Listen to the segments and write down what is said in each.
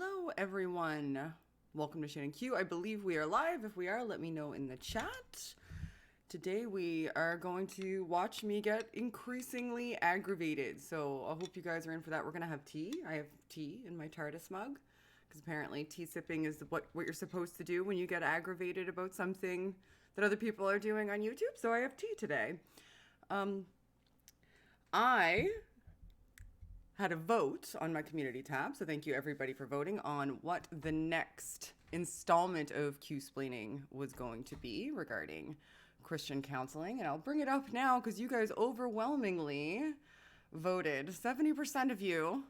Hello, everyone. Welcome to Shannon Q. I believe we are live. If we are, let me know in the chat. Today we are going to watch me get increasingly aggravated. So I hope you guys are in for that. We're going to have tea. I have tea in my TARDIS mug because apparently tea sipping is what you're supposed to do when you get aggravated about something that other people are doing on YouTube. So I have tea today. I had a vote on my community tab, so thank you everybody for voting on what the next installment of Qsplaining was going to be regarding Christian counseling. And I'll bring it up now because you guys overwhelmingly voted. 70% of you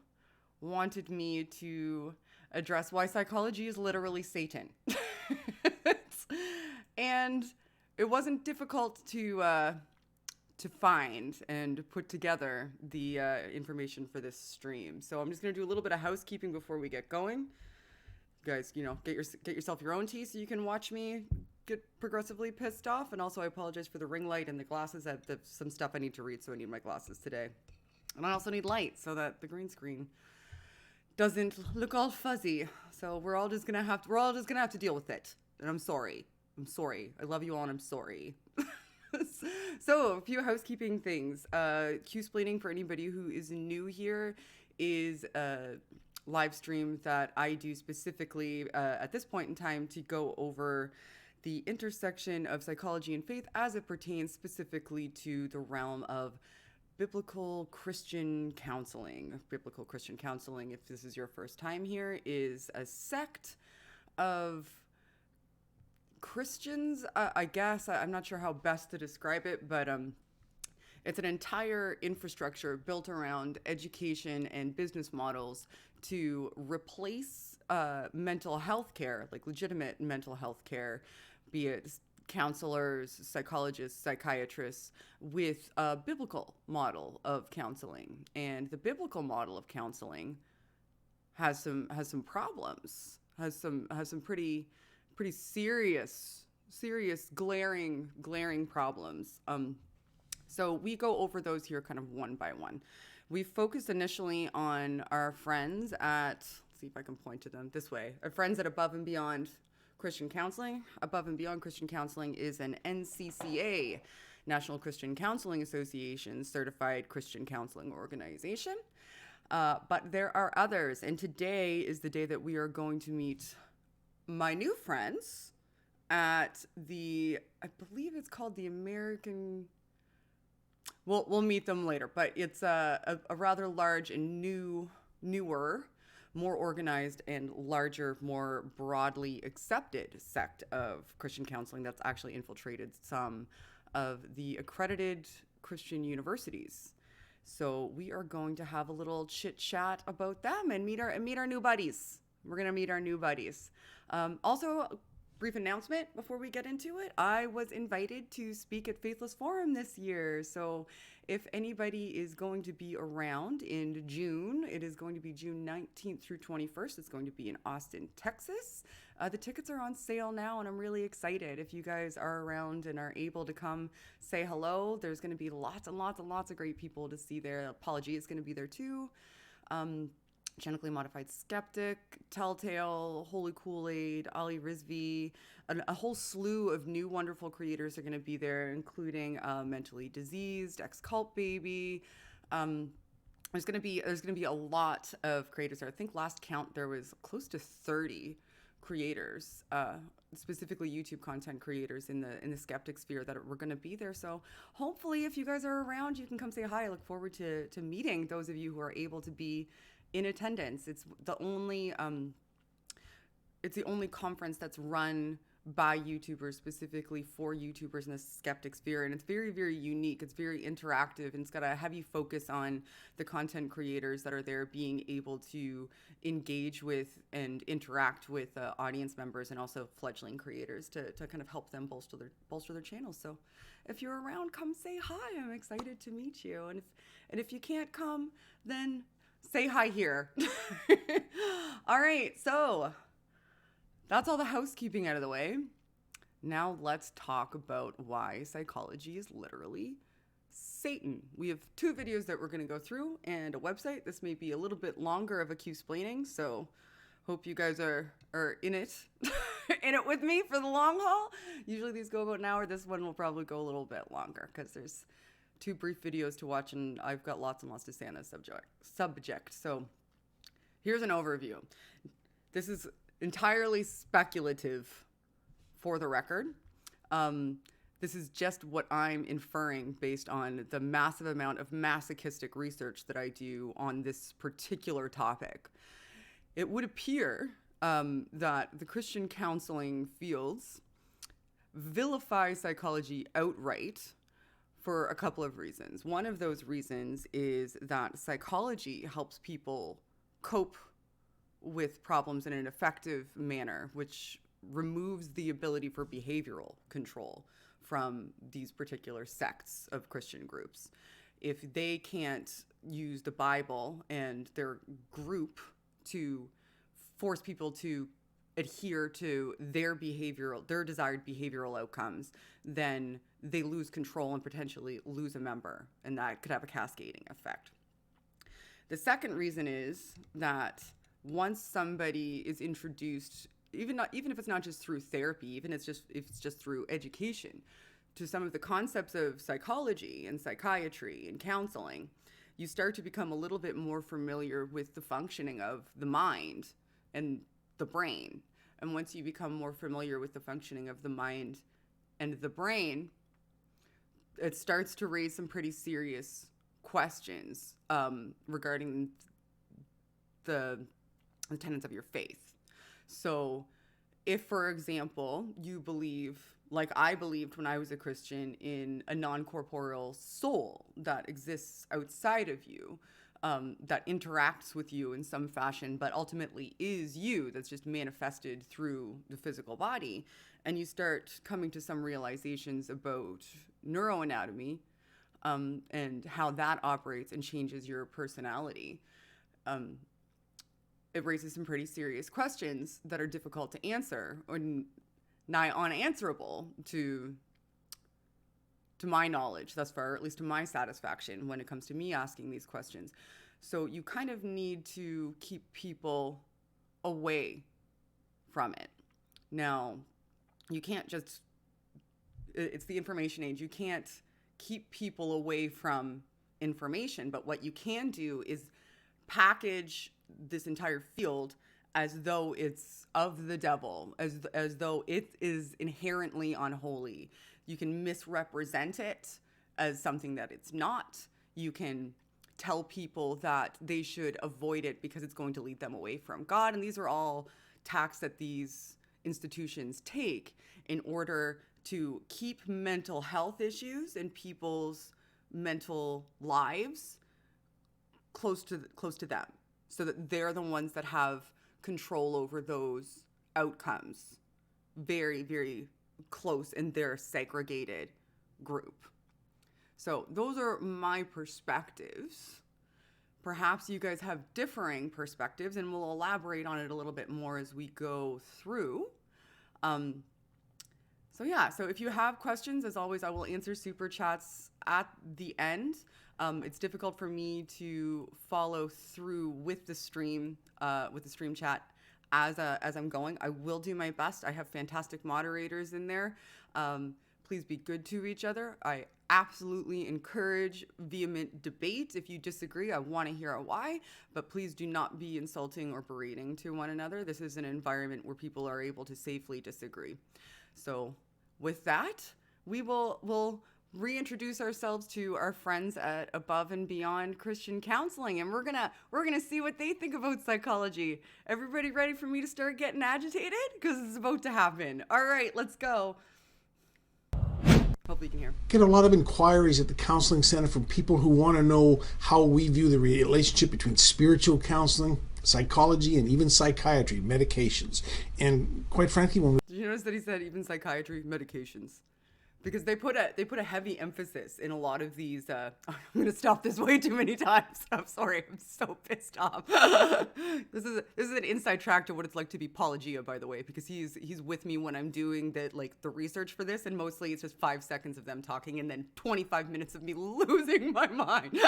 wanted me to address why psychology is literally Satan. And it wasn't difficult to find and put together the information for this stream. So I'm just going to do a little bit of housekeeping before we get going. You guys, get yourself your own tea so you can watch me get progressively pissed off. And also I apologize for the ring light and the glasses. I have some stuff I need to read, so I need my glasses today. And I also need light so that the green screen doesn't look all fuzzy. So we're all just going to have to deal with it. And I'm sorry. I love you all and I'm sorry. So, a few housekeeping things. Qsplaining, for anybody who is new here, is a live stream that I do specifically at this point in time to go over the intersection of psychology and faith as it pertains specifically to the realm of biblical Christian counseling. Biblical Christian counseling, if this is your first time here, is a sect of Christians, I guess. I'm not sure how best to describe it, but it's an entire infrastructure built around education and business models to replace mental health care, like legitimate mental health care, be it counselors, psychologists, psychiatrists, with a biblical model of counseling. And the biblical model of counseling has some problems, has some pretty serious glaring problems. So we go over those here kind of one by one. We focused initially on our friends at, let's see if I can point to them this way, our friends at Above and Beyond Christian Counseling. Above and Beyond Christian Counseling is an NCCA, National Christian Counseling Association certified Christian counseling organization. But there are others, and today is the day that we are going to meet my new friends at I believe it's called the American, we'll meet them later, but it's a rather large and newer, more organized and larger, more broadly accepted sect of Christian counseling that's actually infiltrated some of the accredited Christian universities. So we are going to have a little chit chat about them and meet our new buddies. We're going to meet our new buddies. Also, a brief announcement before we get into it. I was invited to speak at Faithless Forum this year. So if anybody is going to be around in June, it is going to be June 19th through 21st. It's going to be in Austin, Texas. The tickets are on sale now, and I'm really excited. If you guys are around and are able to come say hello, there's going to be lots and lots and lots of great people to see there. Paulogia is going to be there too. Genetically Modified Skeptic, Telltale, Holy Kool-Aid, Ali Rizvi, a whole slew of new wonderful creators are going to be there, including Mentally Diseased, Ex-Cult Baby. There's going to be a lot of creators. I think last count there was close to 30 creators, specifically YouTube content creators in the skeptic sphere that were going to be there. So hopefully, if you guys are around, you can come say hi. I look forward to meeting those of you who are able to be in attendance. It's the only conference that's run by YouTubers, specifically for YouTubers in the skeptic sphere, and it's very, very unique. It's very interactive, and it's got a heavy focus on the content creators that are there being able to engage with and interact with audience members and also fledgling creators to kind of help them bolster their channels. So if you're around, come say hi. I'm excited to meet you, and if you can't come, then say hi here. All right, so that's all the housekeeping out of the way. Now let's talk about why psychology is literally Satan. We have 2 videos that we're going to go through and a website. This may be a little bit longer of a Qsplaining, so Hope you guys are in it, in it with me for the long haul. Usually these go about an hour. This one will probably go a little bit longer because there's 2 brief videos to watch, and I've got lots and lots to say on this subject. So here's an overview. This is entirely speculative, for the record. This is just what I'm inferring based on the massive amount of masochistic research that I do on this particular topic. It would appear that the Christian counseling fields vilify psychology outright for a couple of reasons. One of those reasons is that psychology helps people cope with problems in an effective manner, which removes the ability for behavioral control from these particular sects of Christian groups. If they can't use the Bible and their group to force people to adhere to their desired behavioral outcomes, then they lose control and potentially lose a member, and that could have a cascading effect. The second reason is that once somebody is introduced, even if it's not just through therapy, even if it's just through education, to some of the concepts of psychology and psychiatry and counseling, you start to become a little bit more familiar with the functioning of the mind and the brain. And once you become more familiar with the functioning of the mind and the brain, it starts to raise some pretty serious questions regarding the tenets of your faith. So if, for example, you believe, like I believed when I was a Christian, in a non-corporeal soul that exists outside of you, that interacts with you in some fashion, but ultimately is you, that's just manifested through the physical body, and you start coming to some realizations about neuroanatomy and how that operates and changes your personality, it raises some pretty serious questions that are difficult to answer or nigh unanswerable to my knowledge thus far, or at least to my satisfaction when it comes to me asking these questions. So you kind of need to keep people away from it. Now, you can't just, it's the information age. You can't keep people away from information, but what you can do is package this entire field as though it's of the devil, as though it is inherently unholy. You can misrepresent it as something that it's not. You can tell people that they should avoid it because it's going to lead them away from God. And these are all tactics that these institutions take in order to keep mental health issues and people's mental lives close to them, so that they're the ones that have control over those outcomes very, very close in their segregated group. So those are my perspectives. Perhaps you guys have differing perspectives, and we'll elaborate on it a little bit more as we go through. So if you have questions, as always, I will answer super chats at the end. It's difficult for me to follow through with the stream chat as I'm going. I will do my best. I have fantastic moderators in there. Please be good to each other. I absolutely encourage vehement debate. If you disagree, I want to hear a why, but please do not be insulting or berating to one another. This is an environment where people are able to safely disagree. So with that, we'll reintroduce ourselves to our friends at Above and Beyond Christian Counseling, and we're gonna see what they think about psychology. Everybody ready for me to start getting agitated? Because it's about to happen. All right, let's go. Hopefully you can hear. Get a lot of inquiries at the counseling center from people who want to know how we view the relationship between spiritual counseling, psychology, and even psychiatry, medications. And quite frankly, when we... Did you notice that he said even psychiatry, medications? Because they put a heavy emphasis in a lot of these. I'm going to stop this way too many times. I'm sorry. I'm so pissed off. This is an inside track to what it's like to be Paulogia, by the way, because he's with me when I'm doing the research for this, and mostly it's just 5 seconds of them talking and then 25 minutes of me losing my mind.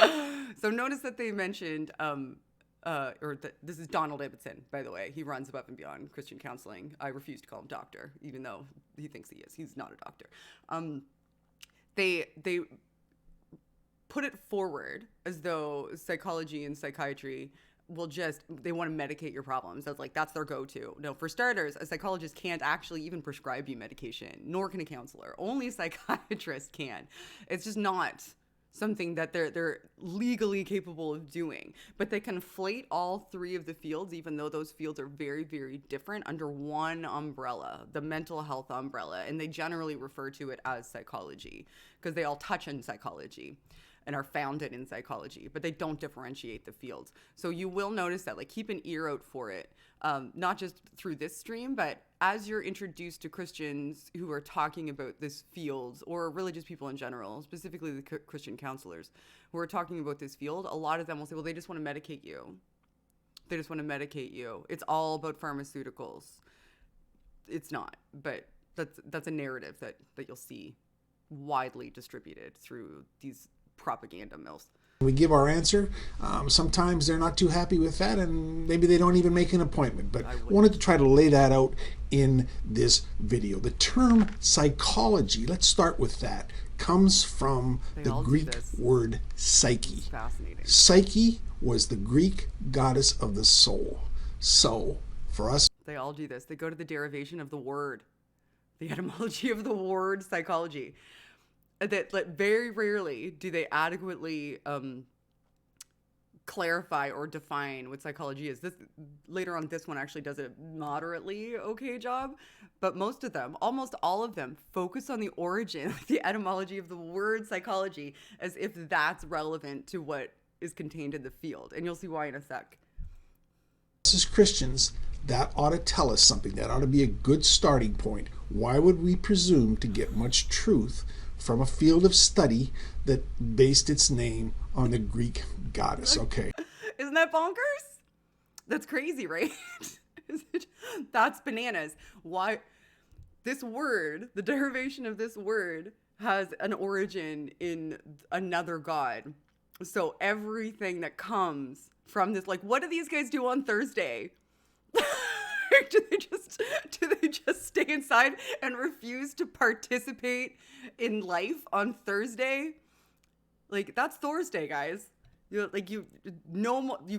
So notice that they mentioned This is Donald Ibbotson, by the way. He runs Above and Beyond Christian Counseling. I refuse to call him doctor, even though he thinks he is. He's not a doctor. They put it forward as though psychology and psychiatry they want to medicate your problems. That's their go-to. No, for starters, a psychologist can't actually even prescribe you medication, nor can a counselor. Only a psychiatrist can. It's just not something that they're legally capable of doing. But they conflate all three of the fields, even though those fields are very, very different, under one umbrella, the mental health umbrella. And they generally refer to it as psychology because they all touch on psychology and are founded in psychology, but they don't differentiate the fields. So you will notice that, keep an ear out for it, not just through this stream, but as you're introduced to Christians who are talking about this field, or religious people in general, specifically the Christian counselors who are talking about this field, a lot of them will say, well, they just want to medicate you. They just want to medicate you. It's all about pharmaceuticals. It's not, but that's a narrative that you'll see widely distributed through these propaganda mills. We give our answer. Sometimes they're not too happy with that, and maybe they don't even make an appointment. But I wanted to try to lay that out in this video. The term psychology, let's start with that, comes from the Greek word psyche. Fascinating. Psyche was the Greek goddess of the soul. So, for us... They all do this. They go to the derivation of the word, the etymology of the word psychology. That very rarely do they adequately clarify or define what psychology is. This later on, this one actually does a moderately okay job, but most of them, almost all of them, focus on the origin, the etymology of the word psychology, as if that's relevant to what is contained in the field. And you'll see why in a sec. As Christians, that ought to tell us something. That ought to be a good starting point. Why would we presume to get much truth from a field of study that based its name on the Greek goddess? Okay. Isn't that bonkers? That's crazy, right? That's bananas. Why? This word, the derivation of this word, has an origin in another god. So everything that comes from this, what do these guys do on Thursday? do they just stay inside and refuse to participate in life on Thursday? That's Thursday, guys. You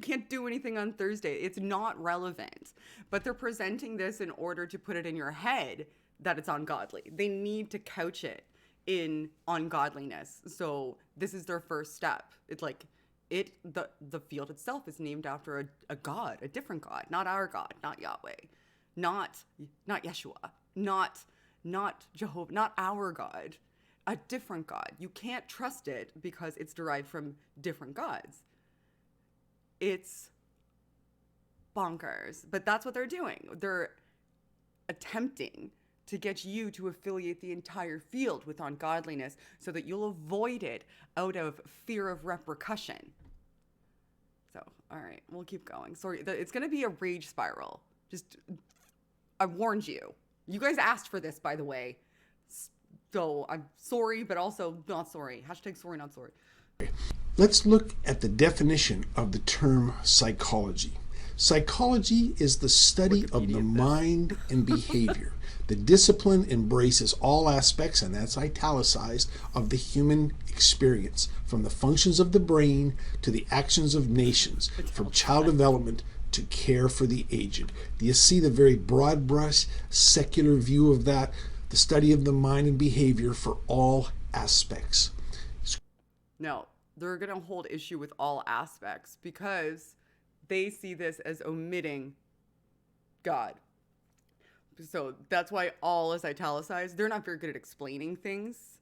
can't do anything on Thursday. It's not relevant. But they're presenting this in order to put it in your head that it's ungodly. They need to couch it in ungodliness. So this is their first step. It's the field itself is named after a god, a different god, not our God, not Yahweh, not Yeshua, not Jehovah, not our God, a different God. You can't trust it because it's derived from different gods. It's bonkers, but that's what they're doing. They're attempting to get you to affiliate the entire field with ungodliness so that you'll avoid it out of fear of repercussion. So, all right, we'll keep going. Sorry, it's going to be a rage spiral. I warned you. You guys asked for this, by the way. So I'm sorry, but also not sorry. Hashtag sorry, not sorry. Let's look at the definition of the term psychology. Psychology is the study of the mind and behavior. The discipline embraces all aspects, and that's italicized, of the human experience, from the functions of the brain to the actions of nations, from child development to care for the aged. Do you see the very broad brush, secular view of that? The study of the mind and behavior for all aspects. No, they're going to hold issue with all aspects because they see this as omitting God. So that's why all is italicized. They're not very good at explaining things,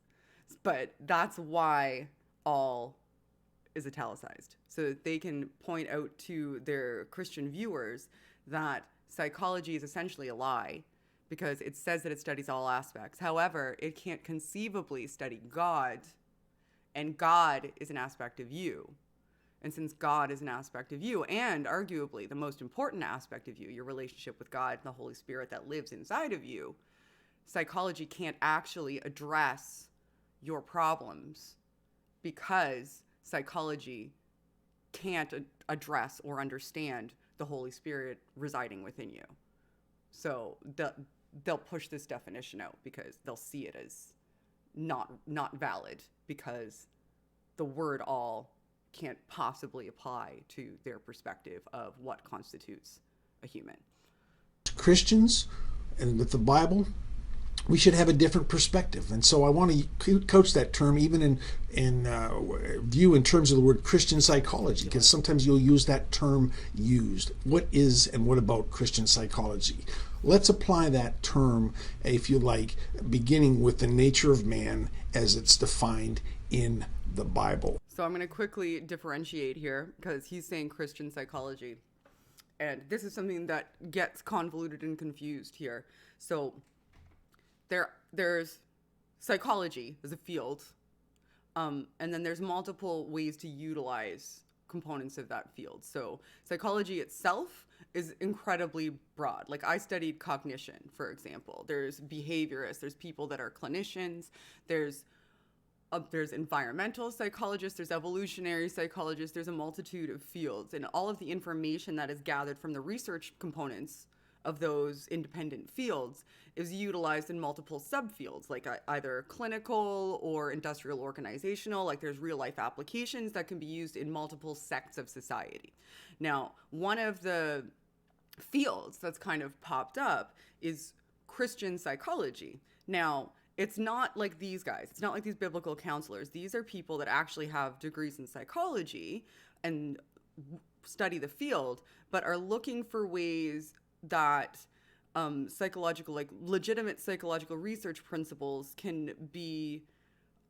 but that's why all is italicized. So that they can point out to their Christian viewers that psychology is essentially a lie because it says that it studies all aspects. However, it can't conceivably study God, and God is an aspect of you. And since God is an aspect of you, and arguably the most important aspect of you, your relationship with God and the Holy Spirit that lives inside of you, psychology can't actually address your problems because psychology can't address or understand the Holy Spirit residing within you. So they'll push this definition out because they'll see it as not valid, because the word all can't possibly apply to their perspective of what constitutes a human. Christians and with the Bible, we should have a different perspective. And so I want to coach that term even in view in terms of the word Christian psychology, because sometimes you'll use that term used. What is and what about Christian psychology? Let's apply that term, if you like, beginning with the nature of man as it's defined in the Bible. So I'm going to quickly differentiate here, because he's saying Christian psychology. And this is something that gets convoluted and confused here. So there's psychology as a field, and then there's multiple ways to utilize components of that field. So psychology itself is incredibly broad. Like, I studied cognition, for example. There's behaviorists, there's people that are clinicians, there's environmental psychologists, there's evolutionary psychologists, there's a multitude of fields, and all of the information that is gathered from the research components of those independent fields is utilized in multiple subfields, like either clinical or industrial organizational. Like, there's real life applications that can be used in multiple sects of society. Now, one of the fields that's kind of popped up is Christian psychology. Now, it's not like these guys. It's not like these biblical counselors. These are people that actually have degrees in psychology and study the field, but are looking for ways that psychological, like legitimate psychological research principles can be,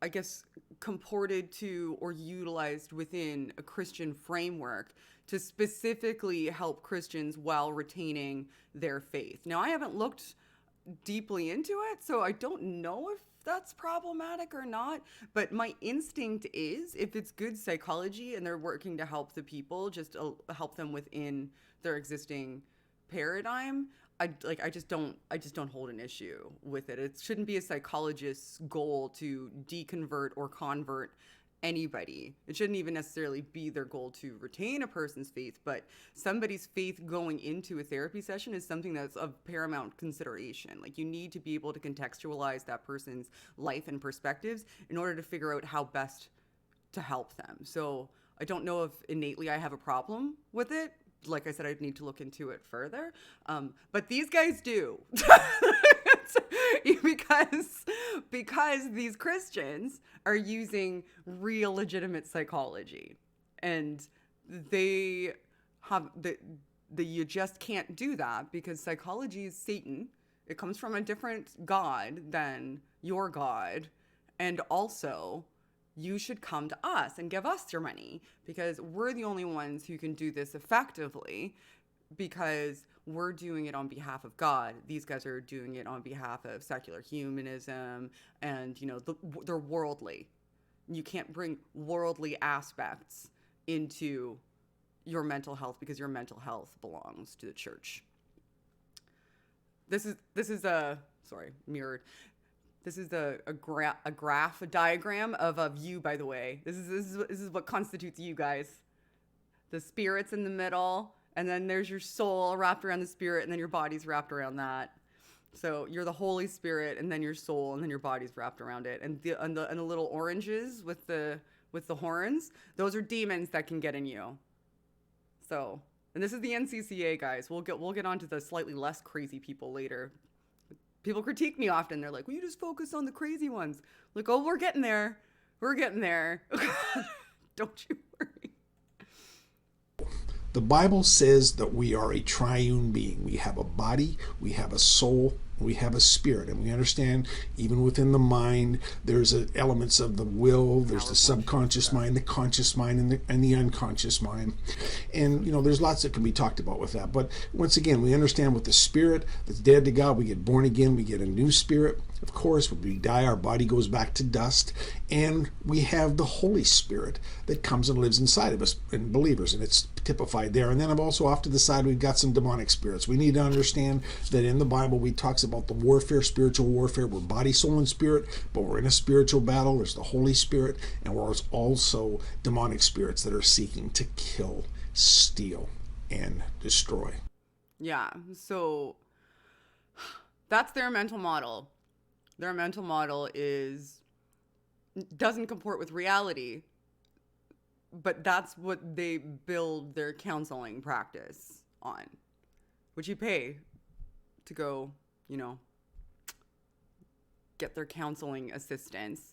I guess, comported to or utilized within a Christian framework to specifically help Christians while retaining their faith. Now, I haven't looked deeply into it, so I don't know if that's problematic or not, but my instinct is, if it's good psychology and they're working to help the people, just help them within their existing paradigm, I just don't hold an issue with it. It shouldn't be a psychologist's goal to deconvert or convert anybody. It shouldn't even necessarily be their goal to retain a person's faith, but somebody's faith going into a therapy session is something that's of paramount consideration. Like, you need to be able to contextualize that person's life and perspectives in order to figure out how best to help them. So I don't know if innately I have a problem with it. Like I said, I'd need to look into it further. But these guys do. because these Christians are using real legitimate psychology, and they have you just can't do that, because psychology is Satan. It comes from a different God than your God, and also you should come to us and give us your money, because we're the only ones who can do this effectively, because we're doing it on behalf of God. These guys are doing it on behalf of secular humanism, and, you know, they're worldly. You can't bring worldly aspects into your mental health, because your mental health belongs to the church. This is a graph, a diagram of you, by the way. This is what constitutes you guys. The spirit's in the middle, and then there's your soul wrapped around the spirit, and then your body's wrapped around that. So you're the Holy Spirit, and then your soul, and then your body's wrapped around it. And the little oranges with the horns, those are demons that can get in you. So, and this is the NCCA, guys. We'll get onto the slightly less crazy people later. People critique me often. They're like, "Well, you just focus on the crazy ones." Like, oh, we're getting there. We're getting there. Don't you worry. The Bible says that we are a triune being. We have a body, we have a soul, we have a spirit. And we understand, even within the mind, there's elements of the will, there's the subconscious mind, the conscious mind, and the unconscious mind. And, you know, there's lots that can be talked about with that. But once again, we understand with the spirit that's dead to God, we get born again, we get a new spirit. Of course, when we die, our body goes back to dust, and we have the Holy Spirit that comes and lives inside of us in believers, and it's typified there. And then also off to the side, we've got some demonic spirits. We need to understand that in the Bible, we talks about the warfare, spiritual warfare. We're body, soul, and spirit, but we're in a spiritual battle. There's the Holy Spirit, and we're also demonic spirits that are seeking to kill, steal, and destroy. Yeah. So that's their mental model. Their mental model doesn't comport with reality, but that's what they build their counseling practice on, which you pay to go, get their counseling assistance.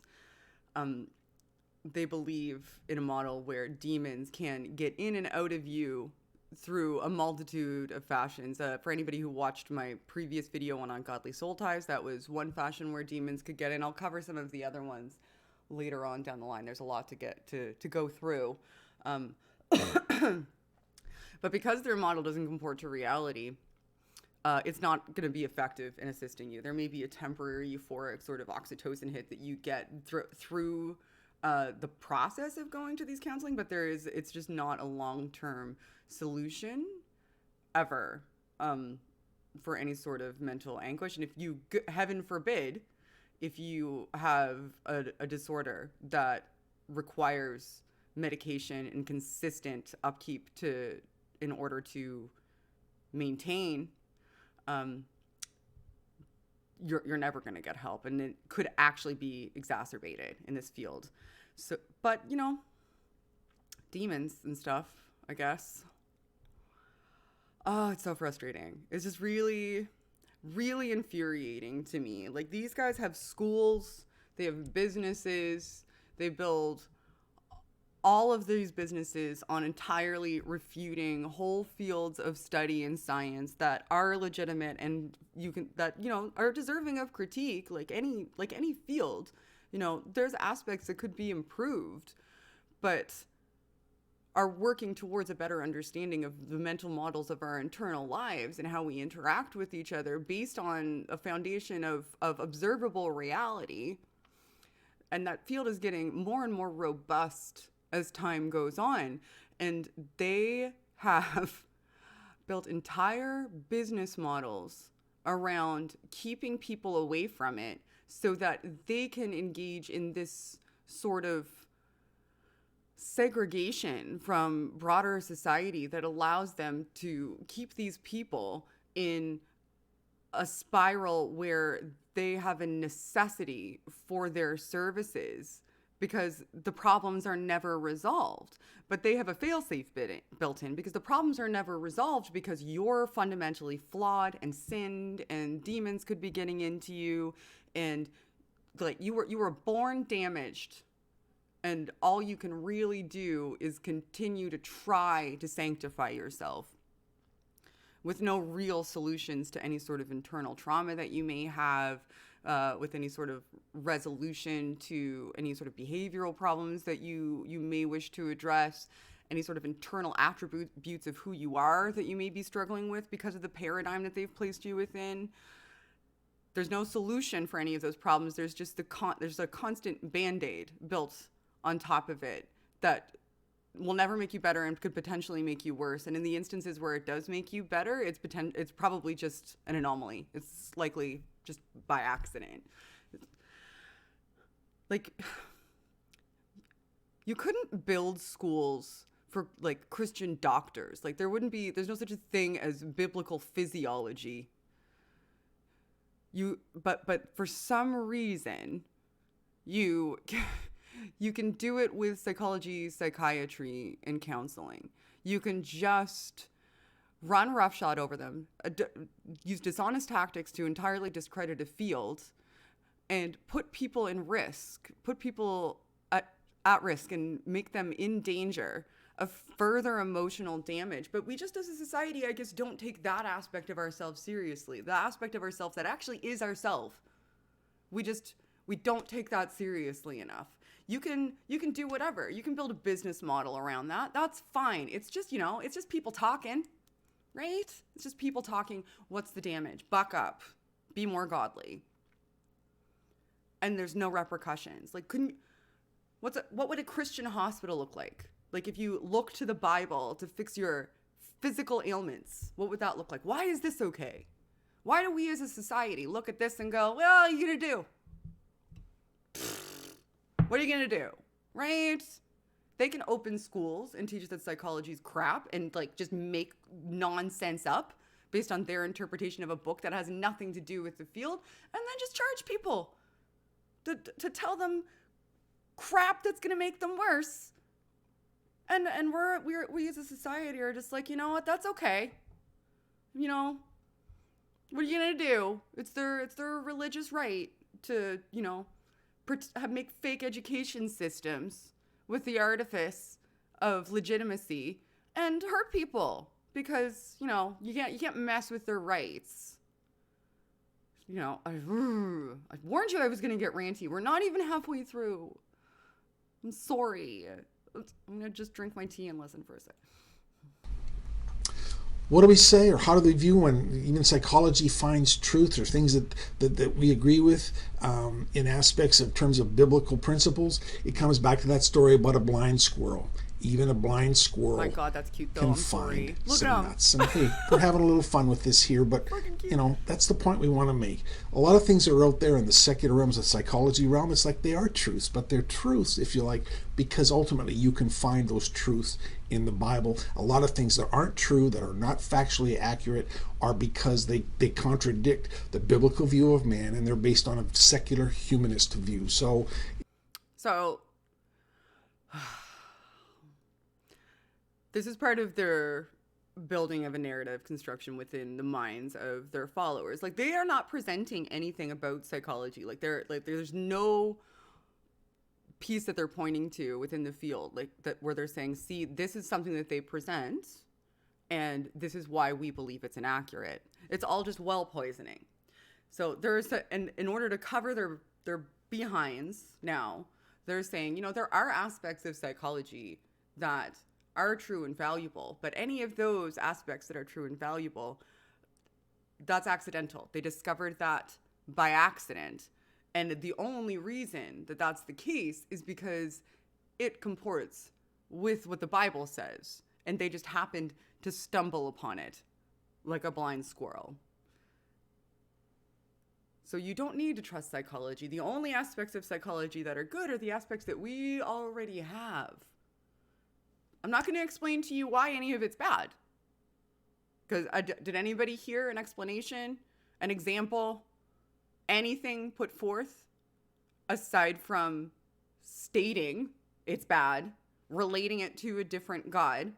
They believe in a model where demons can get in and out of you through a multitude of fashions. For anybody who watched my previous video on ungodly soul ties, that was one fashion where demons could get in. I'll cover some of the other ones later on down the line. There's a lot to get to go through. But because their model doesn't comport to reality, it's not going to be effective in assisting you. There may be a temporary euphoric sort of oxytocin hit that you get through the process of going to these counseling, but it's just not a long-term solution ever for any sort of mental anguish. And if you, heaven forbid, if you have a disorder that requires medication and consistent upkeep in order to maintain, you're never going to get help, and it could actually be exacerbated in this field. So, but demons and stuff, I guess. Oh, it's so frustrating. It's just really, really infuriating to me. Like, these guys have schools, they have businesses, they build all of these businesses on entirely refuting whole fields of study and science that are legitimate and are deserving of critique, like any field. There's aspects that could be improved, but are working towards a better understanding of the mental models of our internal lives and how we interact with each other based on a foundation of observable reality. And that field is getting more and more robust as time goes on. And they have built entire business models around keeping people away from it so that they can engage in this sort of segregation from broader society that allows them to keep these people in a spiral where they have a necessity for their services because the problems are never resolved. But they have a fail-safe built in because the problems are never resolved because you're fundamentally flawed and sinned and demons could be getting into you, and like you were born damaged, and all you can really do is continue to try to sanctify yourself with no real solutions to any sort of internal trauma that you may have, with any sort of resolution to any sort of behavioral problems that you may wish to address, any sort of internal attributes of who you are that you may be struggling with because of the paradigm that they've placed you within. There's no solution for any of those problems. There's just there's a constant Band-Aid built on top of it that will never make you better and could potentially make you worse. And in the instances where it does make you better, it's probably just an anomaly. It's likely just by accident. Like, you couldn't build schools for like Christian doctors. Like, there's no such a thing as biblical physiology. But for some reason, you can do it with psychology, psychiatry, and counseling. You can just run roughshod over them, use dishonest tactics to entirely discredit a field, and put people in risk, put people at risk and make them in danger of further emotional damage. But we just as a society, I guess, don't take that aspect of ourselves seriously. The aspect of ourselves that actually is ourself. We don't take that seriously enough. You can do whatever. You can build a business model around that. That's fine. It's just, it's just people talking, right? It's just people talking. What's the damage? Buck up. Be more godly. and there's no repercussions. Like, what would a Christian hospital look like? Like, if you look to the Bible to fix your physical ailments, what would that look like? Why is this okay? Why do we as a society look at this and go, well, what are you going to do? What are you going to do? Right? They can open schools and teach us that psychology is crap and like just make nonsense up based on their interpretation of a book that has nothing to do with the field, and then just charge people to tell them crap that's going to make them worse. And we as a society are just like, you know what, that's okay. You know, what are you going to do? It's their religious right to, you know, make fake education systems with the artifice of legitimacy and hurt people because, you know, you can't mess with their rights. You know, I warned you I was going to get ranty. We're not even halfway through. I'm sorry. I'm going to just drink my tea and listen for a sec. What do we say, or how do they view when even psychology finds truth or things that we agree with in aspects of terms of biblical principles? It comes back to that story about a blind squirrel. Even a blind squirrel. My God, that's cute though. Can I'm sorry. find Look some at him. nuts. And hey, we're having a little fun with this here, but you know that's the point we want to make. A lot of things are out there in the secular realms, the psychology realm. It's like they are truths, but they're truths, if you like, because ultimately you can find those truths in the Bible. A lot of things that aren't true, that are not factually accurate, are because they contradict the biblical view of man, and they're based on a secular humanist view. So this is part of their building of a narrative construction within the minds of their followers. Like, they are not presenting anything about psychology. Like, there's no piece that they're pointing to within the field, like that, where they're saying, see, this is something that they present, and this is why we believe it's inaccurate. It's all just well poisoning. So in order to cover their behinds now, they're saying, you know, there are aspects of psychology that are true and valuable, but any of those aspects that are true and valuable, that's accidental. They discovered that by accident. And the only reason that that's the case is because it comports with what the Bible says. And they just happened to stumble upon it like a blind squirrel. So you don't need to trust psychology. The only aspects of psychology that are good are the aspects that we already have. I'm not going to explain to you why any of it's bad. Because did anybody hear an explanation, an example, anything put forth aside from stating it's bad, relating it to a different God,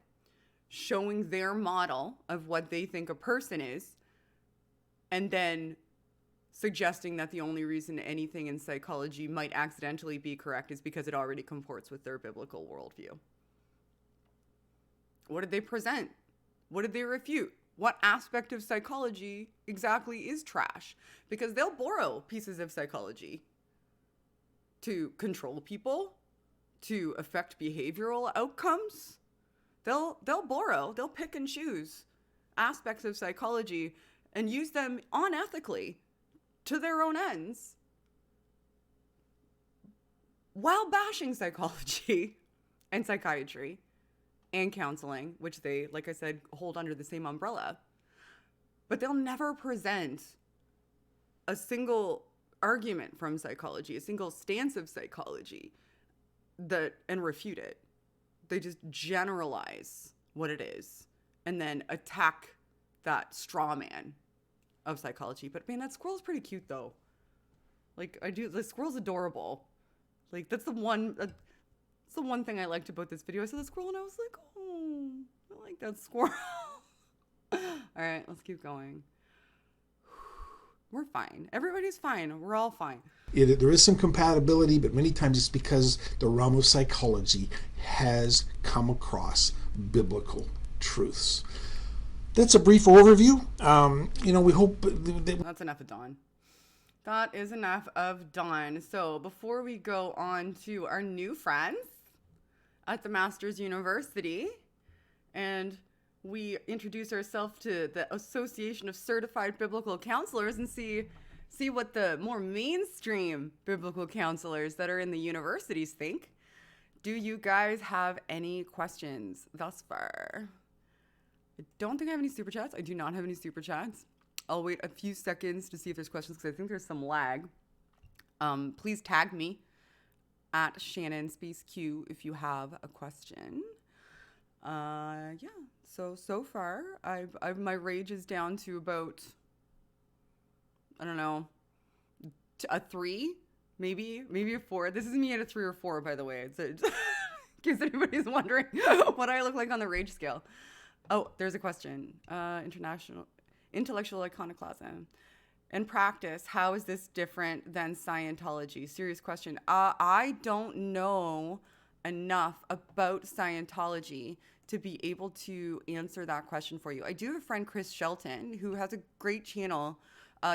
showing their model of what they think a person is, and then suggesting that the only reason anything in psychology might accidentally be correct is because it already comports with their biblical worldview? What did they present? What did they refute? What aspect of psychology exactly is trash? Because they'll borrow pieces of psychology to control people, to affect behavioral outcomes. They'll pick and choose aspects of psychology and use them unethically to their own ends while bashing psychology and psychiatry and counseling, which they, like I said, hold under the same umbrella. But they'll never present a single argument from psychology, a single stance of psychology and refute it. They just generalize what it is and then attack that straw man of psychology. But man, that squirrel's pretty cute though. Like, the squirrel's adorable. Like, that's the one thing I liked about this video. I saw the squirrel and I was like, oh, I like that squirrel. All right, let's keep going. We're fine. Everybody's fine. We're all fine. There is some compatibility, but many times it's because the realm of psychology has come across biblical truths. That's a brief overview. We hope That's enough of Dawn. That is enough of Dawn. So before we go on to our new friends at the Masters University, and we introduce ourselves to the Association of Certified Biblical Counselors and see see what the more mainstream biblical counselors that are in the universities think. Do you guys have any questions thus far? I don't think I have any super chats. I do not have any super chats. I'll wait a few seconds to see if there's questions because I think there's some lag. Please tag me at Shannon Q if you have a question. Yeah. So far, I've my rage is down to about, I don't know, a 3, maybe a 4. This is me at a 3 or 4, by the way. In case anybody's wondering what I look like on the rage scale. Oh, there's a question. Intellectual iconoclasm. In practice, how is this different than Scientology? Serious question. I don't know enough about Scientology to be able to answer that question for you. I do have a friend, Chris Shelton, who has a great channel.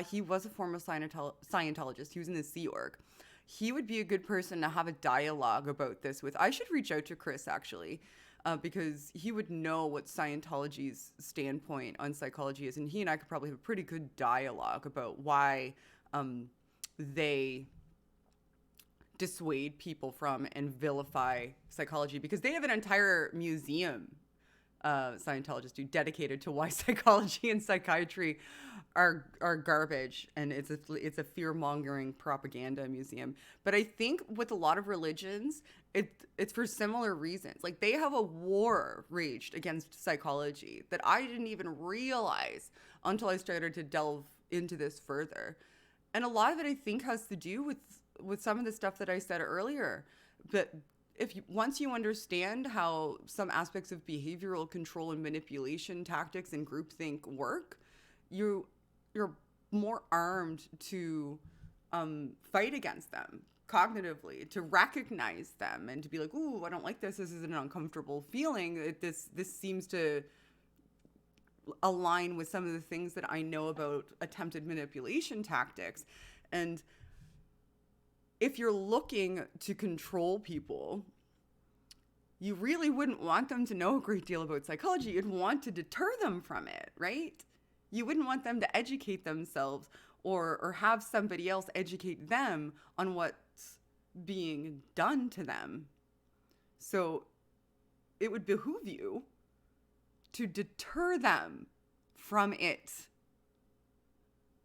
He was a former Scientologist. He was in the Sea Org. He would be a good person to have a dialogue about this with. I should reach out to Chris, actually, because he would know what Scientology's standpoint on psychology is. And he and I could probably have a pretty good dialogue about why they dissuade people from and vilify psychology, because they have an entire museum, Scientologists do, dedicated to why psychology and psychiatry are garbage, and it's a fear-mongering propaganda museum. But I think with a lot of religions, it's for similar reasons. Like, they have a war waged against psychology that I didn't even realize until I started to delve into this further. And a lot of it, I think, has to do with some of the stuff that I said earlier. But once you understand how some aspects of behavioral control and manipulation tactics and groupthink work, you're more armed to fight against them cognitively, to recognize them and to be like, ooh, I don't like this. This is an uncomfortable feeling. This seems to align with some of the things that I know about attempted manipulation tactics. And if you're looking to control people, you really wouldn't want them to know a great deal about psychology. You'd want to deter them from it, right? You wouldn't want them to educate themselves or have somebody else educate them on what's being done to them. So it would behoove you to deter them from it.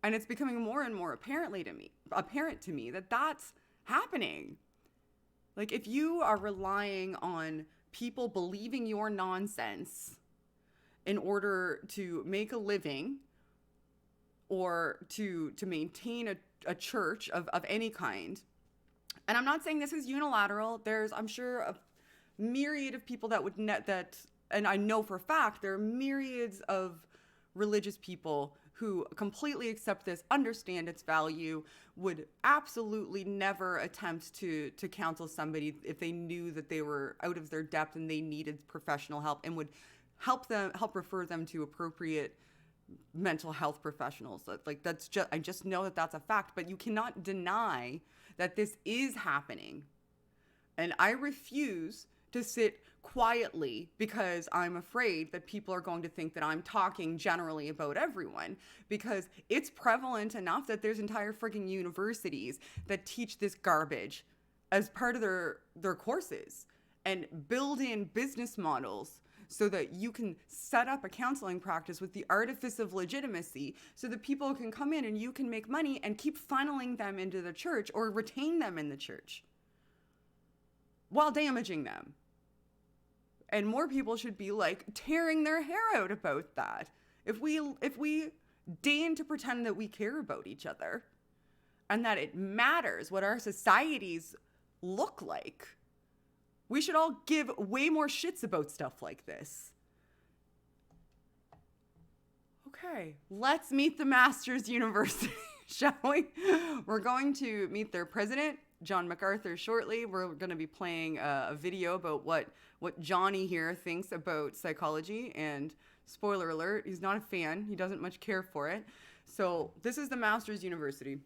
And it's becoming more and more apparent to me that that's happening. Like, if you are relying on people believing your nonsense in order to make a living or to maintain a church of any kind, and I'm not saying this is unilateral. There's, I'm sure, a myriad of people that would and I know for a fact there are myriads of religious people who completely accept this, understand its value, would absolutely never attempt to counsel somebody if they knew that they were out of their depth and they needed professional help, and would help refer them to appropriate mental health professionals. Like, I just know that that's a fact, but you cannot deny that this is happening. And I refuse to sit quietly because I'm afraid that people are going to think that I'm talking generally about everyone, because it's prevalent enough that there's entire freaking universities that teach this garbage as part of their courses and build in business models so that you can set up a counseling practice with the artifice of legitimacy so that people can come in and you can make money and keep funneling them into the church or retain them in the church while damaging them. And more people should be like tearing their hair out about that. If we deign to pretend that we care about each other and that it matters what our societies look like, we should all give way more shits about stuff like this. Okay, let's meet the Masters University, shall we? We're going to meet their president, John MacArthur, shortly. We're going to be playing a video about what Johnny here thinks about psychology, and spoiler alert, he's not a fan. He doesn't much care for it. So this is the Masters University.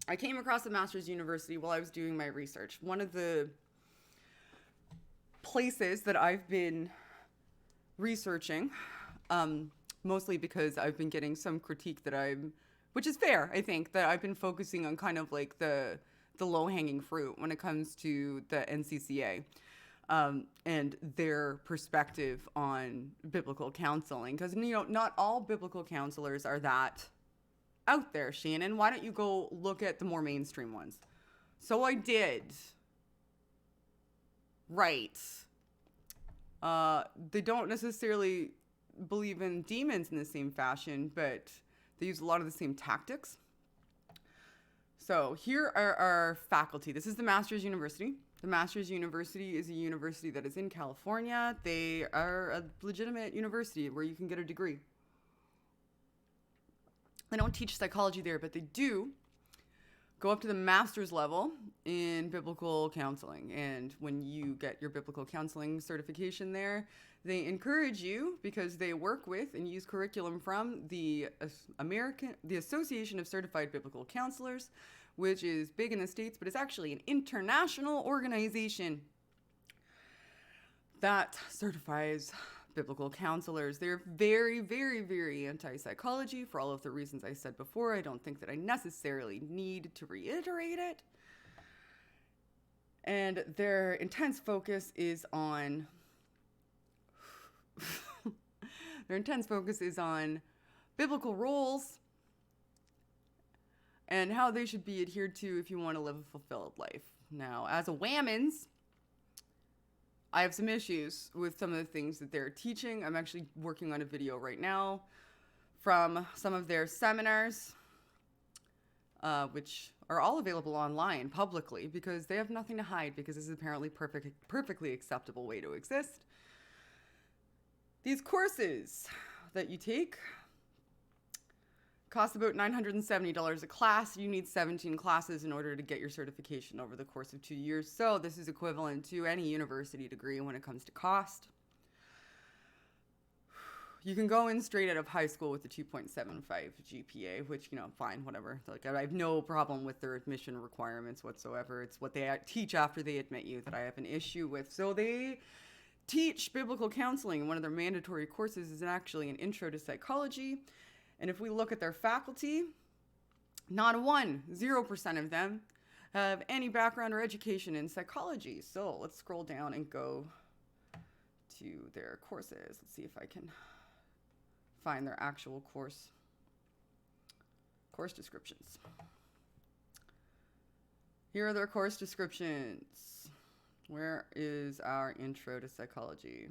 I came across the Masters University while I was doing my research. One of the places that I've been researching, mostly because I've been getting some critique that I'm which is fair. I think that I've been focusing on kind of like the low-hanging fruit when it comes to the NCCA. And their perspective on biblical counseling. Because, not all biblical counselors are that out there, Shannon. Why don't you go look at the more mainstream ones? So I did. Right. They don't necessarily believe in demons in the same fashion, but they use a lot of the same tactics. So here are our faculty. This is the Master's University. The Master's University is a university that is in California. They are a legitimate university where you can get a degree. They don't teach psychology there, but they do go up to the master's level in biblical counseling. And when you get your biblical counseling certification there, they encourage you, because they work with and use curriculum from the Association of Certified Biblical Counselors, which is big in the States, but it's actually an international organization that certifies biblical counselors. They're very, very, very anti-psychology for all of the reasons I said before. I don't think that I necessarily need to reiterate it. And their intense focus is on biblical roles and how they should be adhered to if you want to live a fulfilled life. Now, as a Whammons, I have some issues with some of the things that they're teaching. I'm actually working on a video right now from some of their seminars, which are all available online publicly because they have nothing to hide, because this is apparently perfectly acceptable way to exist. These courses that you take cost about $970 a class. You need 17 classes in order to get your certification over the course of 2 years. So this is equivalent to any university degree when it comes to cost. You can go in straight out of high school with a 2.75 GPA, which, fine, whatever. Like, I have no problem with their admission requirements whatsoever. It's what they teach after they admit you that I have an issue with. So they teach biblical counseling. One of their mandatory courses is actually an intro to psychology. And if we look at their faculty, not 0% of them have any background or education in psychology. So let's scroll down and go to their courses. Let's see if I can find their actual course descriptions. Here are their course descriptions. Where is our intro to psychology?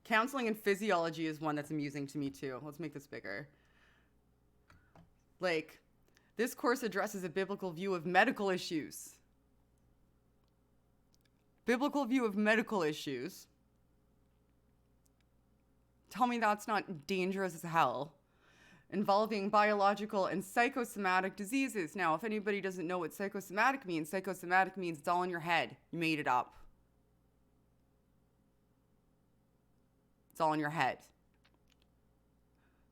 Counseling and physiology is one that's amusing to me too. Let's make this bigger. Like, this course addresses a biblical view of medical issues. Biblical view of medical issues. Tell me that's not dangerous as hell. Involving biological and psychosomatic diseases. Now, if anybody doesn't know what psychosomatic means it's all in your head. You made it up. It's all in your head.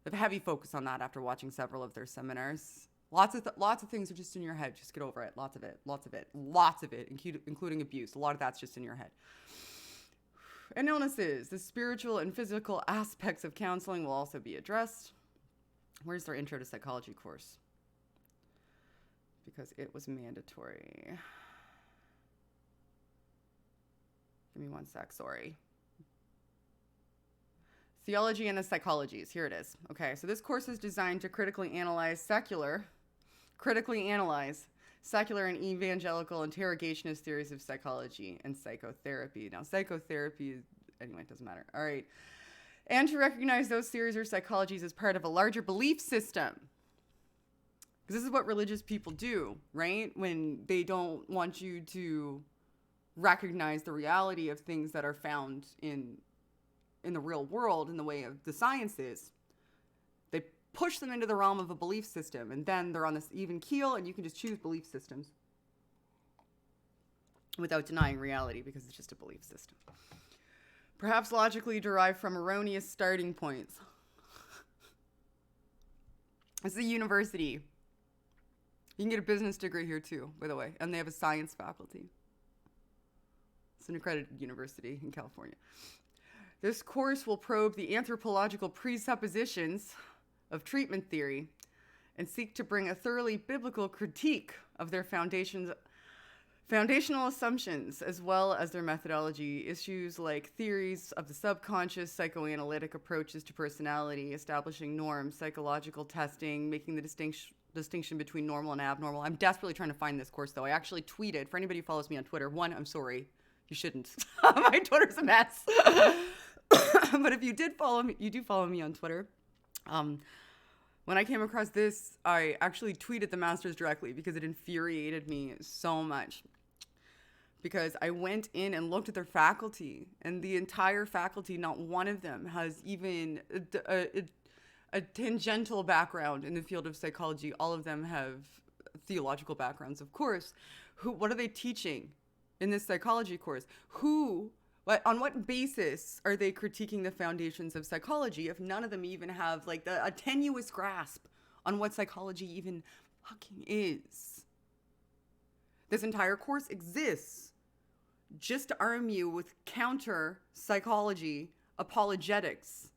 They have a heavy focus on that after watching several of their seminars. Lots of things are just in your head. Just get over it. Lots of it, including abuse. A lot of that's just in your head. And illnesses. The spiritual and physical aspects of counseling will also be addressed. Where's their intro to psychology course? Because it was mandatory. Give me one sec, sorry. Theology and the psychologies. Here it is. Okay, so this course is designed to critically analyze secular and evangelical interrogationist theories of psychology and psychotherapy. Now, psychotherapy is, anyway, it doesn't matter. All right. And to recognize those theories or psychologies as part of a larger belief system. Because this is what religious people do, right? When they don't want you to recognize the reality of things that are found in the real world in the way of the sciences, they push them into the realm of a belief system, and then they're on this even keel, and you can just choose belief systems without denying reality because it's just a belief system. Perhaps logically derived from erroneous starting points. It's a university. You can get a business degree here too, by the way, and they have a science faculty. It's an accredited university in California. This course will probe the anthropological presuppositions of treatment theory and seek to bring a thoroughly biblical critique of their foundational assumptions, as well as their methodology. Issues like theories of the subconscious, psychoanalytic approaches to personality, establishing norms, psychological testing, making the distinction between normal and abnormal. I'm desperately trying to find this course, though. I actually tweeted, for anybody who follows me on Twitter, one, I'm sorry, you shouldn't. My Twitter's a mess. But if you did follow me, you do follow me on Twitter. When I came across this, I actually tweeted the masters directly because it infuriated me so much. Because I went in and looked at their faculty, and the entire faculty, not one of them has even a tangential background in the field of psychology. All of them have theological backgrounds, of course. What are they teaching in this psychology course? On what basis are they critiquing the foundations of psychology if none of them even have like a tenuous grasp on what psychology even fucking is? This entire course exists just to arm you with counter psychology apologetics.